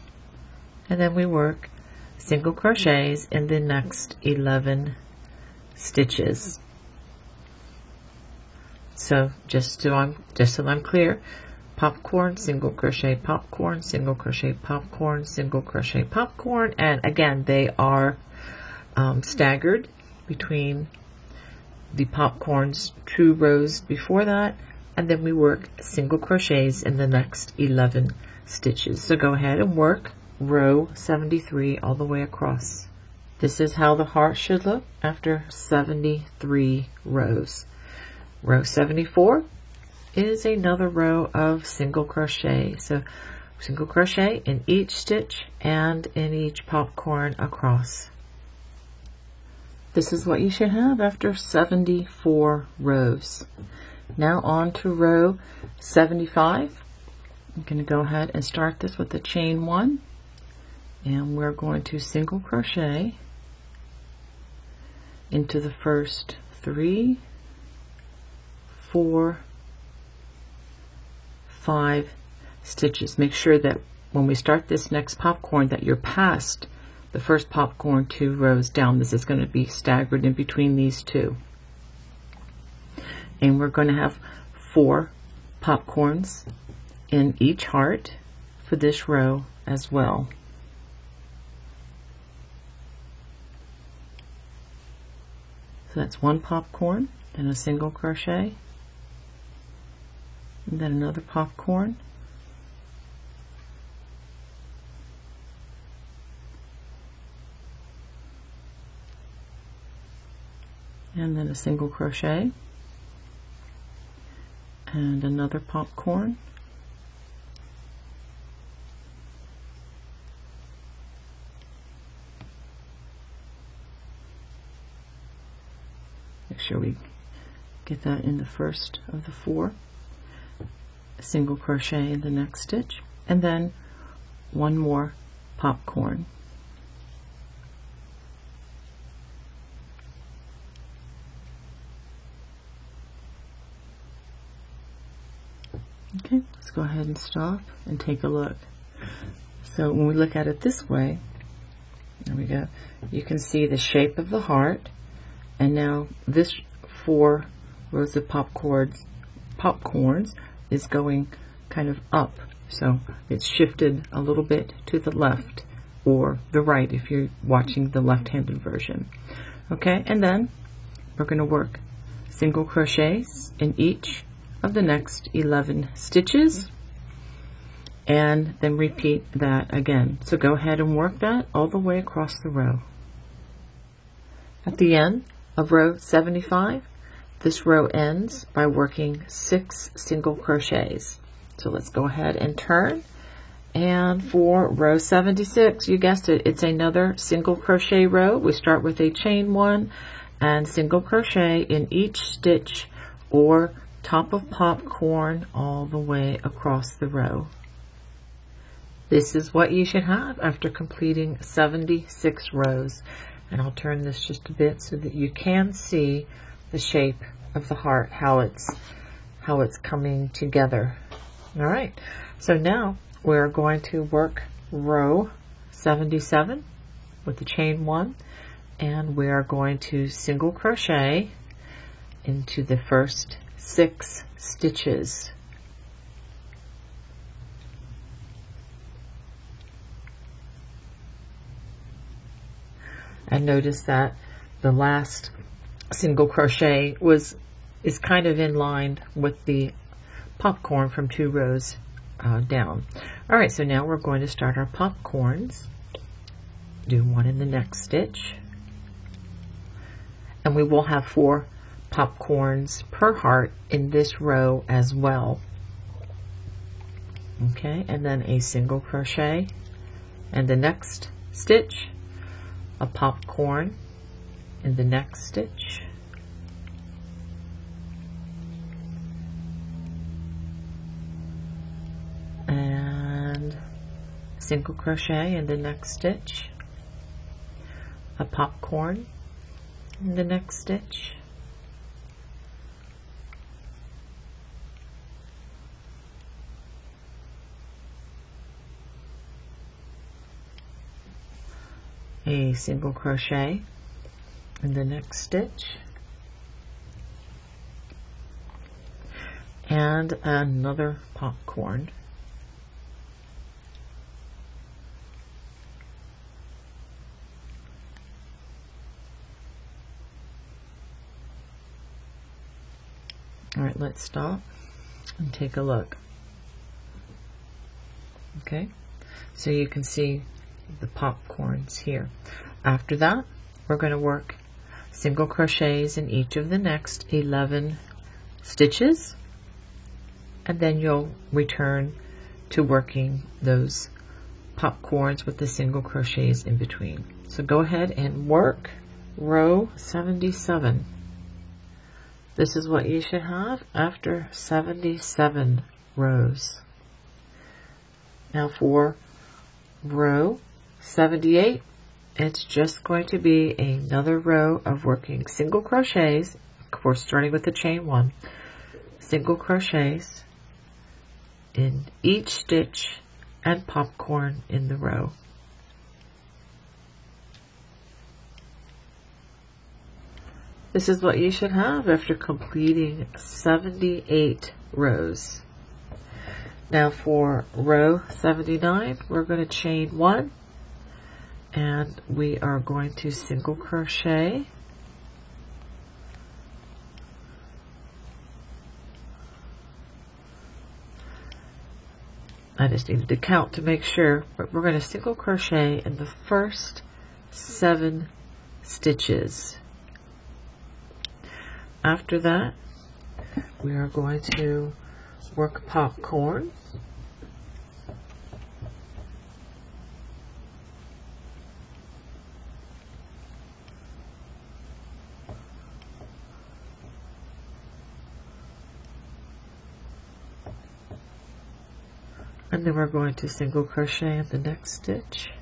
And then we work single crochets in the next 11 stitches. So just so I'm clear, popcorn, single crochet, popcorn, single crochet, popcorn, single crochet, popcorn, and again they are staggered between the popcorns 2 rows before that, and then we work single crochets in the next 11 stitches. So go ahead and work row 73 all the way across. This is how the heart should look after 73 rows. Row 74 is another row of single crochet. So single crochet in each stitch and in each popcorn across. This is what you should have after 74 rows. Now on to row 75. I'm going to go ahead and start this with the chain 1, and we're going to single crochet into the first 3, 4, 5 stitches. Make sure that when we start this next popcorn that you're past the first popcorn 2 rows down. This is going to be staggered in between these two. And we're going to have 4 popcorns in each heart for this row as well. So that's 1 popcorn, then a single crochet, and then another popcorn, and then a single crochet, and another popcorn, make sure we get that in the first of the 4, a single crochet in the next stitch, and then 1 more popcorn. Okay, let's go ahead and stop and take a look. So when we look at it this way, there we go, you can see the shape of the heart, and now this 4 rows of popcorns is going kind of up, so it's shifted a little bit to the left or the right if you're watching the left-handed version. Okay, and then we're going to work single crochets in each of the next 11 stitches, and then repeat that again. So go ahead and work that all the way across the row. At the end of row 75, this row ends by working 6 single crochets. So let's go ahead and turn, and for row 76, you guessed it, it's another single crochet row. We start with a chain 1 and single crochet in each stitch or top of popcorn all the way across the row. This is what you should have after completing 76 rows. And I'll turn this just a bit so that you can see the shape of the heart, how it's coming together. All right, so now we're going to work row 77 with the chain 1, and we are going to single crochet into the first 6 stitches. And notice that the last single crochet is kind of in line with the popcorn from 2 rows down. All right, so now we're going to start our popcorns. Do 1 in the next stitch, and we will have 4 popcorns per heart in this row as well. Okay, and then a single crochet, and the next stitch, a popcorn in the next stitch, and single crochet in the next stitch, a popcorn in the next stitch, a single crochet in the next stitch, and another popcorn. All right, let's stop and take a look. Okay, So you can see the popcorns here. After that, we're going to work single crochets in each of the next 11 stitches, and then you'll return to working those popcorns with the single crochets in between. So go ahead and work row 77. This is what you should have after 77 rows. Now for row 78, it's just going to be another row of working single crochets, of course starting with the chain 1, single crochets in each stitch and popcorn in the row. This is what you should have after completing 78 rows. Now for row 79, we're going to chain 1, and we are going to single crochet I just needed to count to make sure, but we're going to single crochet in the first 7 stitches. After that, we are going to work popcorn. And then we're going to single crochet in the next stitch.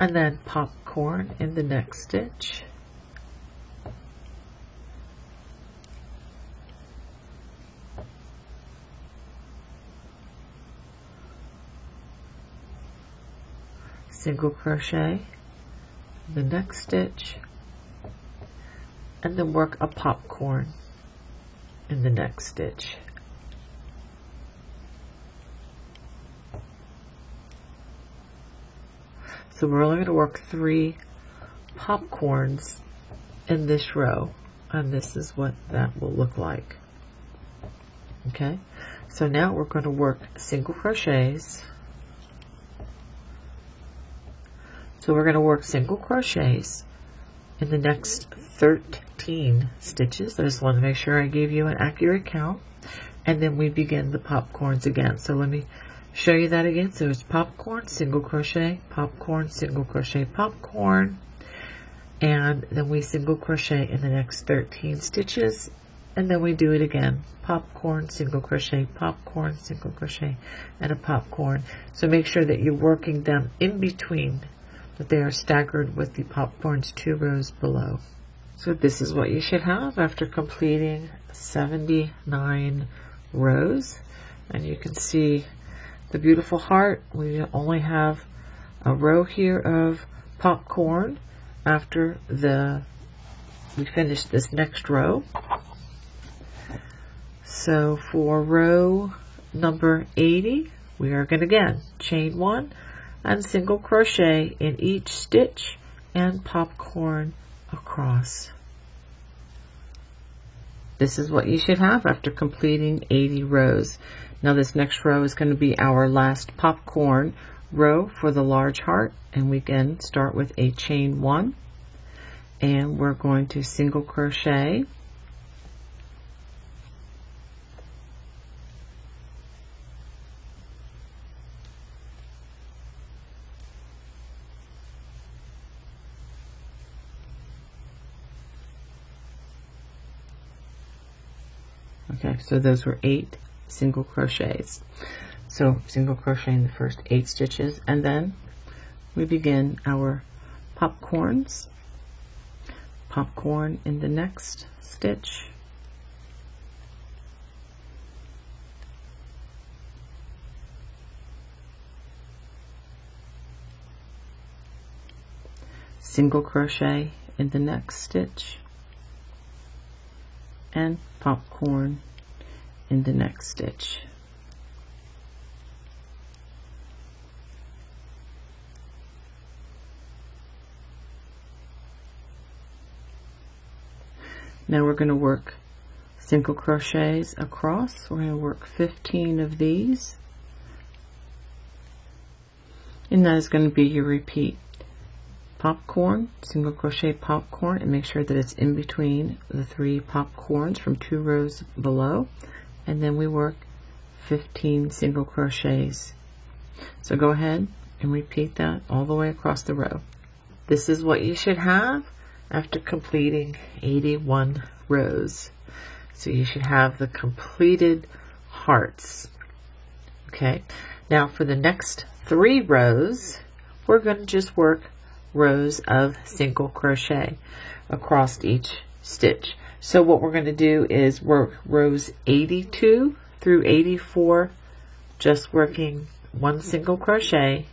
And then popcorn in the next stitch. Single crochet in the next stitch. And then work a popcorn in the next stitch. So we're only going to work 3 popcorns in this row, and this is what that will look like. Okay, so now we're going to work single crochets. So we're going to work single crochets in the next 13 stitches. I just want to make sure I gave you an accurate count, and then we begin the popcorns again. So let me show you that again. So it's popcorn, single crochet, popcorn, single crochet, popcorn, and then we single crochet in the next 13 stitches, and then we do it again. Popcorn, single crochet, popcorn, single crochet, and a popcorn. So make sure that you're working them in between, that they are staggered with the popcorns 2 rows below. So this is what you should have after completing 79 rows, and you can see the beautiful heart. We only have a row here of popcorn after we finish this next row. So for row number 80, we are going to again chain 1 and single crochet in each stitch and popcorn across. This is what you should have after completing 80 rows. Now this next row is going to be our last popcorn row for the large heart, and we can start with a chain 1, and we're going to single crochet Okay, so those were 8 single crochets. So single crochet in the first 8 stitches, and then we begin our popcorns. Popcorn in the next stitch. Single crochet in the next stitch, and popcorn in the next stitch. Now we're going to work single crochets across. We're going to work 15 of these, and that is going to be your repeat. Popcorn, single crochet popcorn, and make sure that it's in between the 3 popcorns from 2 rows below, and then we work 15 single crochets. So go ahead and repeat that all the way across the row. This is what you should have after completing 81 rows. So you should have the completed hearts. Okay, now for the next 3 rows, we're going to just work rows of single crochet across each stitch. So what we're going to do is work rows 82 through 84, just working 1 single crochet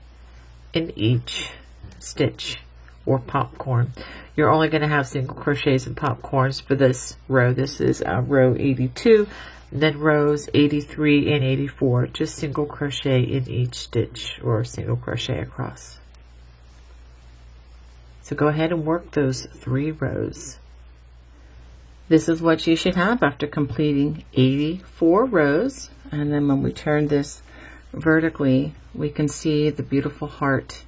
in each stitch or popcorn. You're only going to have single crochets and popcorns for this row. This is row 82, then rows 83 and 84, just single crochet in each stitch or single crochet across. So go ahead and work those 3 rows. This is what you should have after completing 84 rows. And then when we turn this vertically, we can see the beautiful heart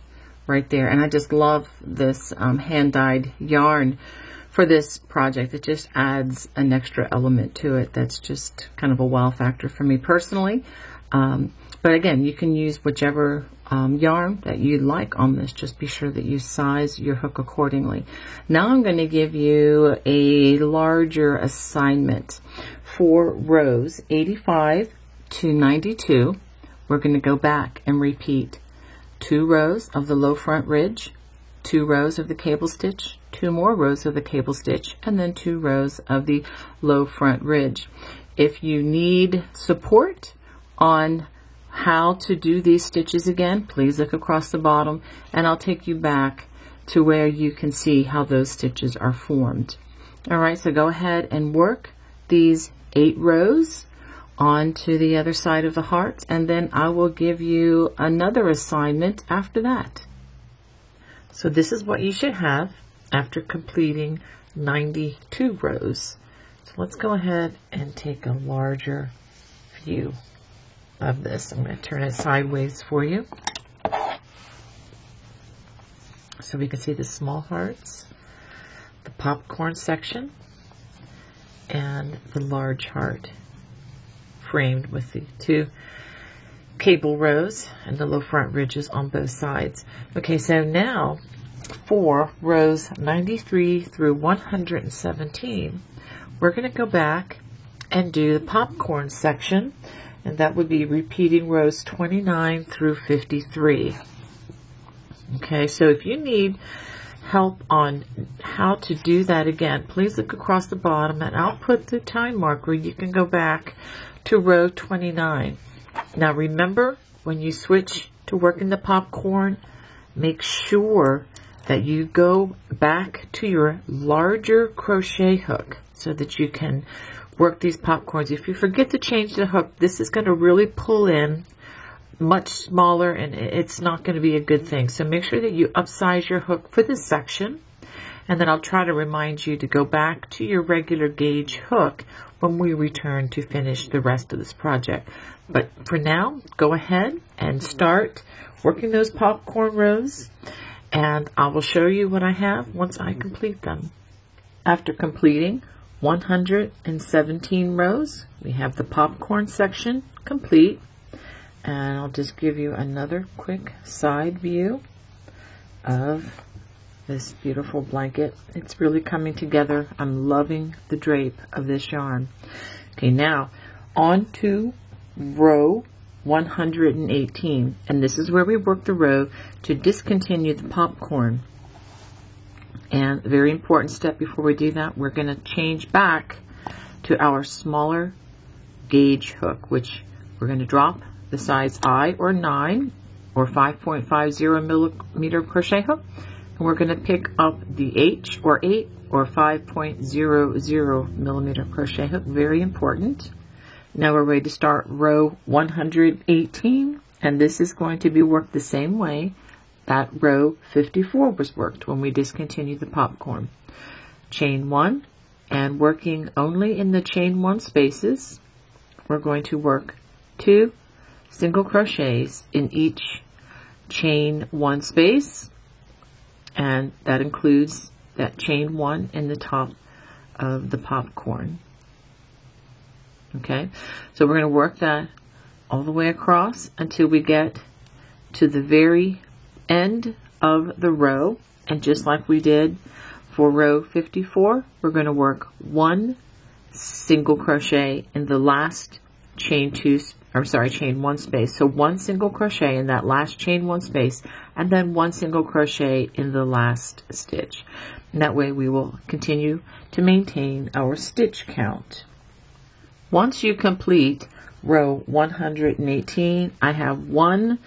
right there. And I just love this hand-dyed yarn for this project. It just adds an extra element to it that's just kind of a wow factor for me personally. But again, you can use whichever yarn that you like on this. Just be sure that you size your hook accordingly. Now I'm going to give you a larger assignment for rows 85 to 92. We're going to go back and repeat 2 rows of the low front ridge, 2 rows of the cable stitch, 2 more rows of the cable stitch, and then 2 rows of the low front ridge. If you need support on how to do these stitches again, please look across the bottom and I'll take you back to where you can see how those stitches are formed. All right, so go ahead and work these 8 rows onto the other side of the hearts, and then I will give you another assignment after that. So this is what you should have after completing 92 rows. So let's go ahead and take a larger view of this. I'm going to turn it sideways for you so we can see the small hearts, the popcorn section, and the large heart framed with the 2 cable rows and the low front ridges on both sides. Okay, so now for rows 93 through 117, we're going to go back and do the popcorn section, and that would be repeating rows 29 through 53. Okay, so if you need help on how to do that again, please look across the bottom and I'll put the time marker. You can go back to row 29. Now remember, when you switch to working the popcorn, make sure that you go back to your larger crochet hook so that you can work these popcorns. If you forget to change the hook, this is going to really pull in much smaller and it's not going to be a good thing. So make sure that you upsize your hook for this section, and then I'll try to remind you to go back to your regular gauge hook when we return to finish the rest of this project. But for now, go ahead and start working those popcorn rows, and I will show you what I have once I complete them. After completing 117 rows, we have the popcorn section complete, and I'll just give you another quick side view of this beautiful blanket. It's really coming together. I'm loving the drape of this yarn. Okay, now on to row 118, and this is where we work the row to discontinue the popcorn. And a very important step before we do that, we're going to change back to our smaller gauge hook, which we're going to drop the size I or 9 or 5.50 millimeter crochet hook, and we're going to pick up the H or 8 or 5.00 millimeter crochet hook. Very important. Now we're ready to start row 118, and this is going to be worked the same way that row 54 was worked when we discontinued the popcorn. Chain 1 and working only in the chain 1 spaces, we're going to work 2 single crochets in each chain 1 space, and that includes that chain 1 in the top of the popcorn. Okay, so we're going to work that all the way across until we get to the very end of the row, and just like we did for row 54, we're going to work 1 single crochet in the last chain 1 space. So 1 single crochet in that last chain 1 space, and then 1 single crochet in the last stitch. And that way we will continue to maintain our stitch count. Once you complete row 118, I have one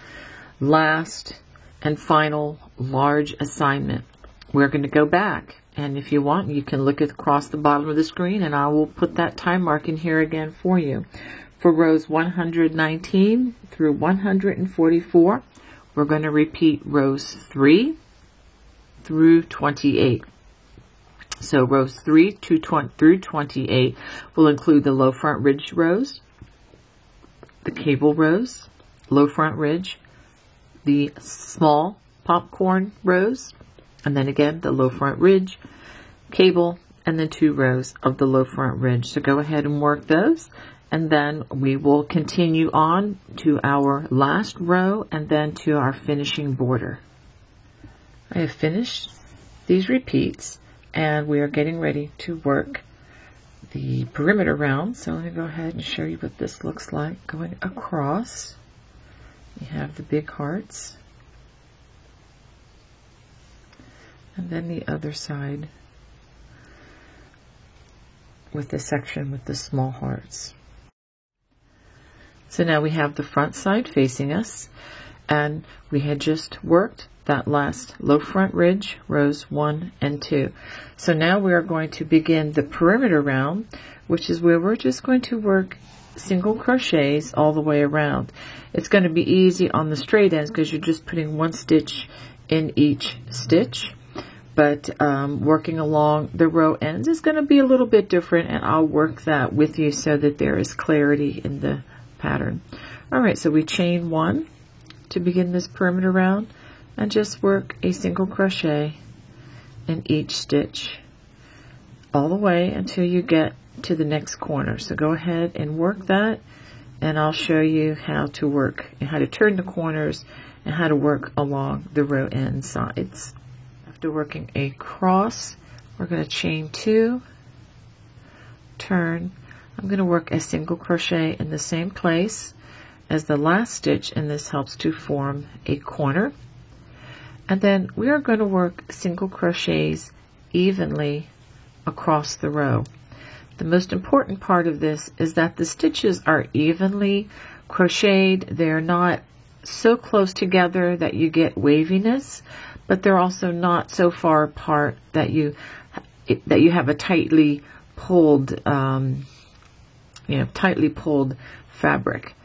last and final large assignment. We're going to go back, and if you want, you can look across the bottom of the screen, and I will put that time mark in here again for you. For rows 119 through 144, we're going to repeat rows 3 through 28. So rows 3 through 28 will include the low front ridge rows, the cable rows, low front ridge, the small popcorn rows, and then again the low front ridge, cable, and then 2 rows of the low front ridge. So go ahead and work those, and then we will continue on to our last row and then to our finishing border. I have finished these repeats, and we are getting ready to work the perimeter round. So let me go ahead and show you what this looks like going across. You have the big hearts, and then the other side with the section with the small hearts. So now we have the front side facing us, and we had just worked that last low front ridge, rows 1 and 2. So now we are going to begin the perimeter round, which is where we're just going to work single crochets all the way around. It's going to be easy on the straight ends because you're just putting 1 stitch in each stitch, but working along the row ends is going to be a little bit different, and I'll work that with you so that there is clarity in the pattern. All right, so we chain 1 to begin this perimeter round, and just work a single crochet in each stitch all the way until you get to the next corner. So go ahead and work that, and I'll show you how to work and how to turn the corners and how to work along the row end sides. After working a cross, we're going to chain 2, turn. I'm going to work a single crochet in the same place as the last stitch, and this helps to form a corner. And then we are going to work single crochets evenly across the row. The most important part of this is that the stitches are evenly crocheted. They're not so close together that you get waviness, but they're also not so far apart that you have a tightly pulled, tightly pulled fabric.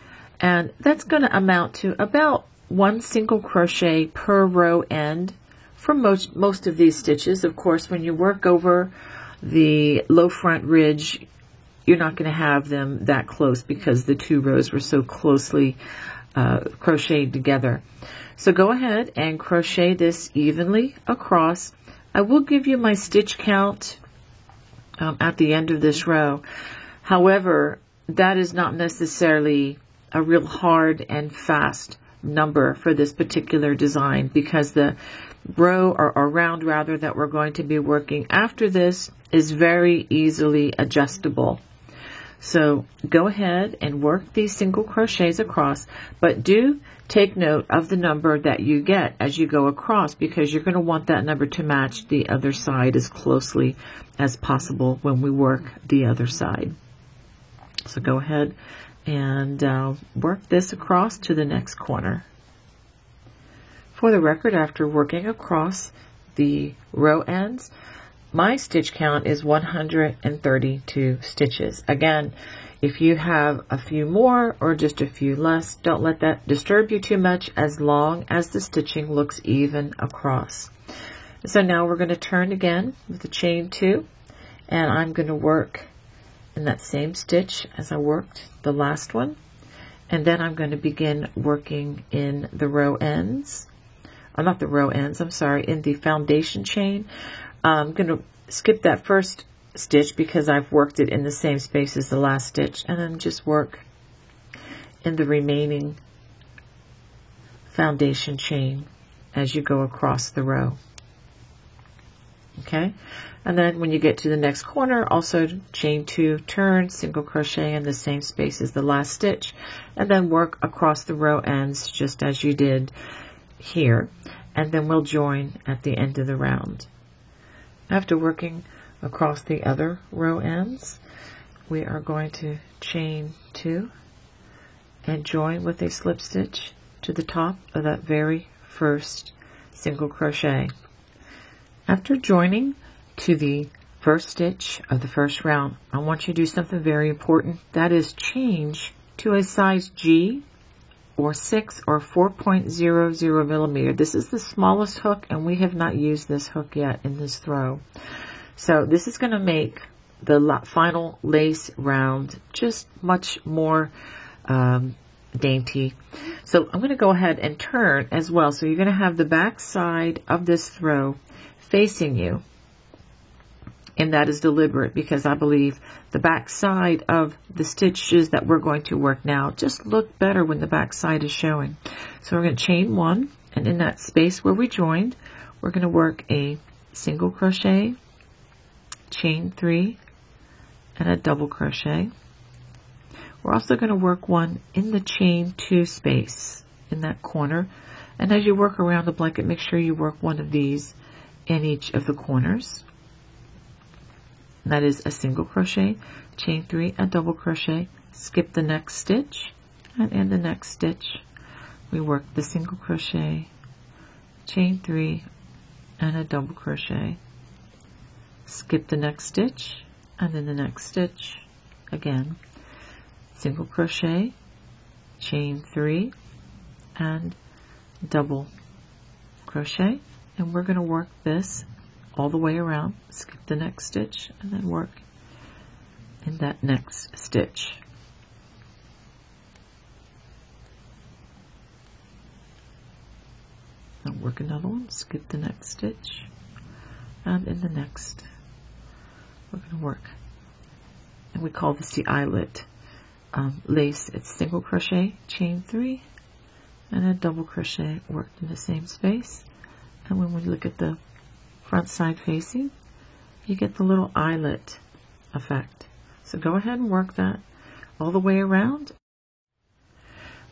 And that's going to amount to about 1 single crochet per row end for most of these stitches. Of course, when you work over the low front ridge, you're not going to have them that close because the 2 rows were so closely crocheted together. So go ahead and crochet this evenly across. I will give you my stitch count at the end of this row. However, that is not necessarily a real hard and fast number for this particular design, because the row or round rather that we're going to be working after this is very easily adjustable. So go ahead and work these single crochets across, but do take note of the number that you get as you go across, because you're going to want that number to match the other side as closely as possible when we work the other side. So go ahead and work this across to the next corner. For the record, after working across the row ends, my stitch count is 132 stitches. Again, if you have a few more or just a few less, don't let that disturb you too much as long as the stitching looks even across. So now we're going to turn again with the chain 2 and I'm going to work in that same stitch as I worked the last one, and then I'm going to begin working in the row ends, not the row ends, I'm sorry, in the foundation chain. I'm going to skip that first stitch because I've worked it in the same space as the last stitch, and then just work in the remaining foundation chain as you go across the row. Okay, and then when you get to the next corner, also chain 2, turn, single crochet in the same space as the last stitch, and then work across the row ends just as you did here, and then we'll join at the end of the round. After working across the other row ends, we are going to chain 2 and join with a slip stitch to the top of that very first single crochet. After joining to the first stitch of the first round, I want you to do something very important. That is change to a size G or 6 or 4.00 millimeter. This is the smallest hook, and we have not used this hook yet in this throw. So this is going to make the final lace round just much more dainty. So I'm going to go ahead and turn as well. So you're going to have the back side of this throw facing you, and that is deliberate because I believe the back side of the stitches that we're going to work now just look better when the back side is showing. So we're going to chain 1, and in that space where we joined, we're going to work a single crochet, chain 3, and a double crochet. We're also going to work one in the chain 2 space in that corner, and as you work around the blanket, make sure you work one of these in each of the corners. And that is a single crochet, chain 3, a double crochet, skip the next stitch, and in the next stitch we work the single crochet, chain 3, and a double crochet, skip the next stitch, and in the next stitch again single crochet, chain 3, and double crochet. And we're going to work this all the way around, skip the next stitch, and then work in that next stitch. Now work another one, skip the next stitch, and in the next we're going to work, and we call this the eyelet lace. It's single crochet, chain 3, and a double crochet worked in the same space. And when we look at the front side facing, you get the little eyelet effect. So go ahead and work that all the way around.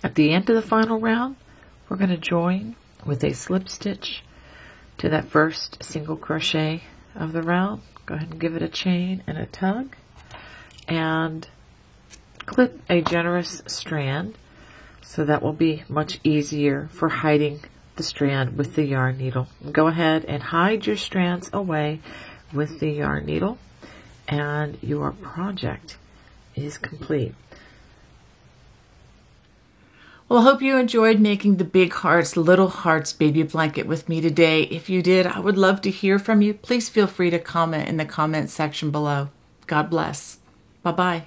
At the end of the final round, we're going to join with a slip stitch to that first single crochet of the round. Go ahead and give it a chain and a tug, and clip a generous strand, so that will be much easier for hiding the strand with the yarn needle. Go ahead and hide your strands away with the yarn needle, and your project is complete. Well, I hope you enjoyed making the Big Hearts Little Hearts baby blanket with me today. If you did, I would love to hear from you. Please feel free to comment in the comments section below. God bless. Bye-bye.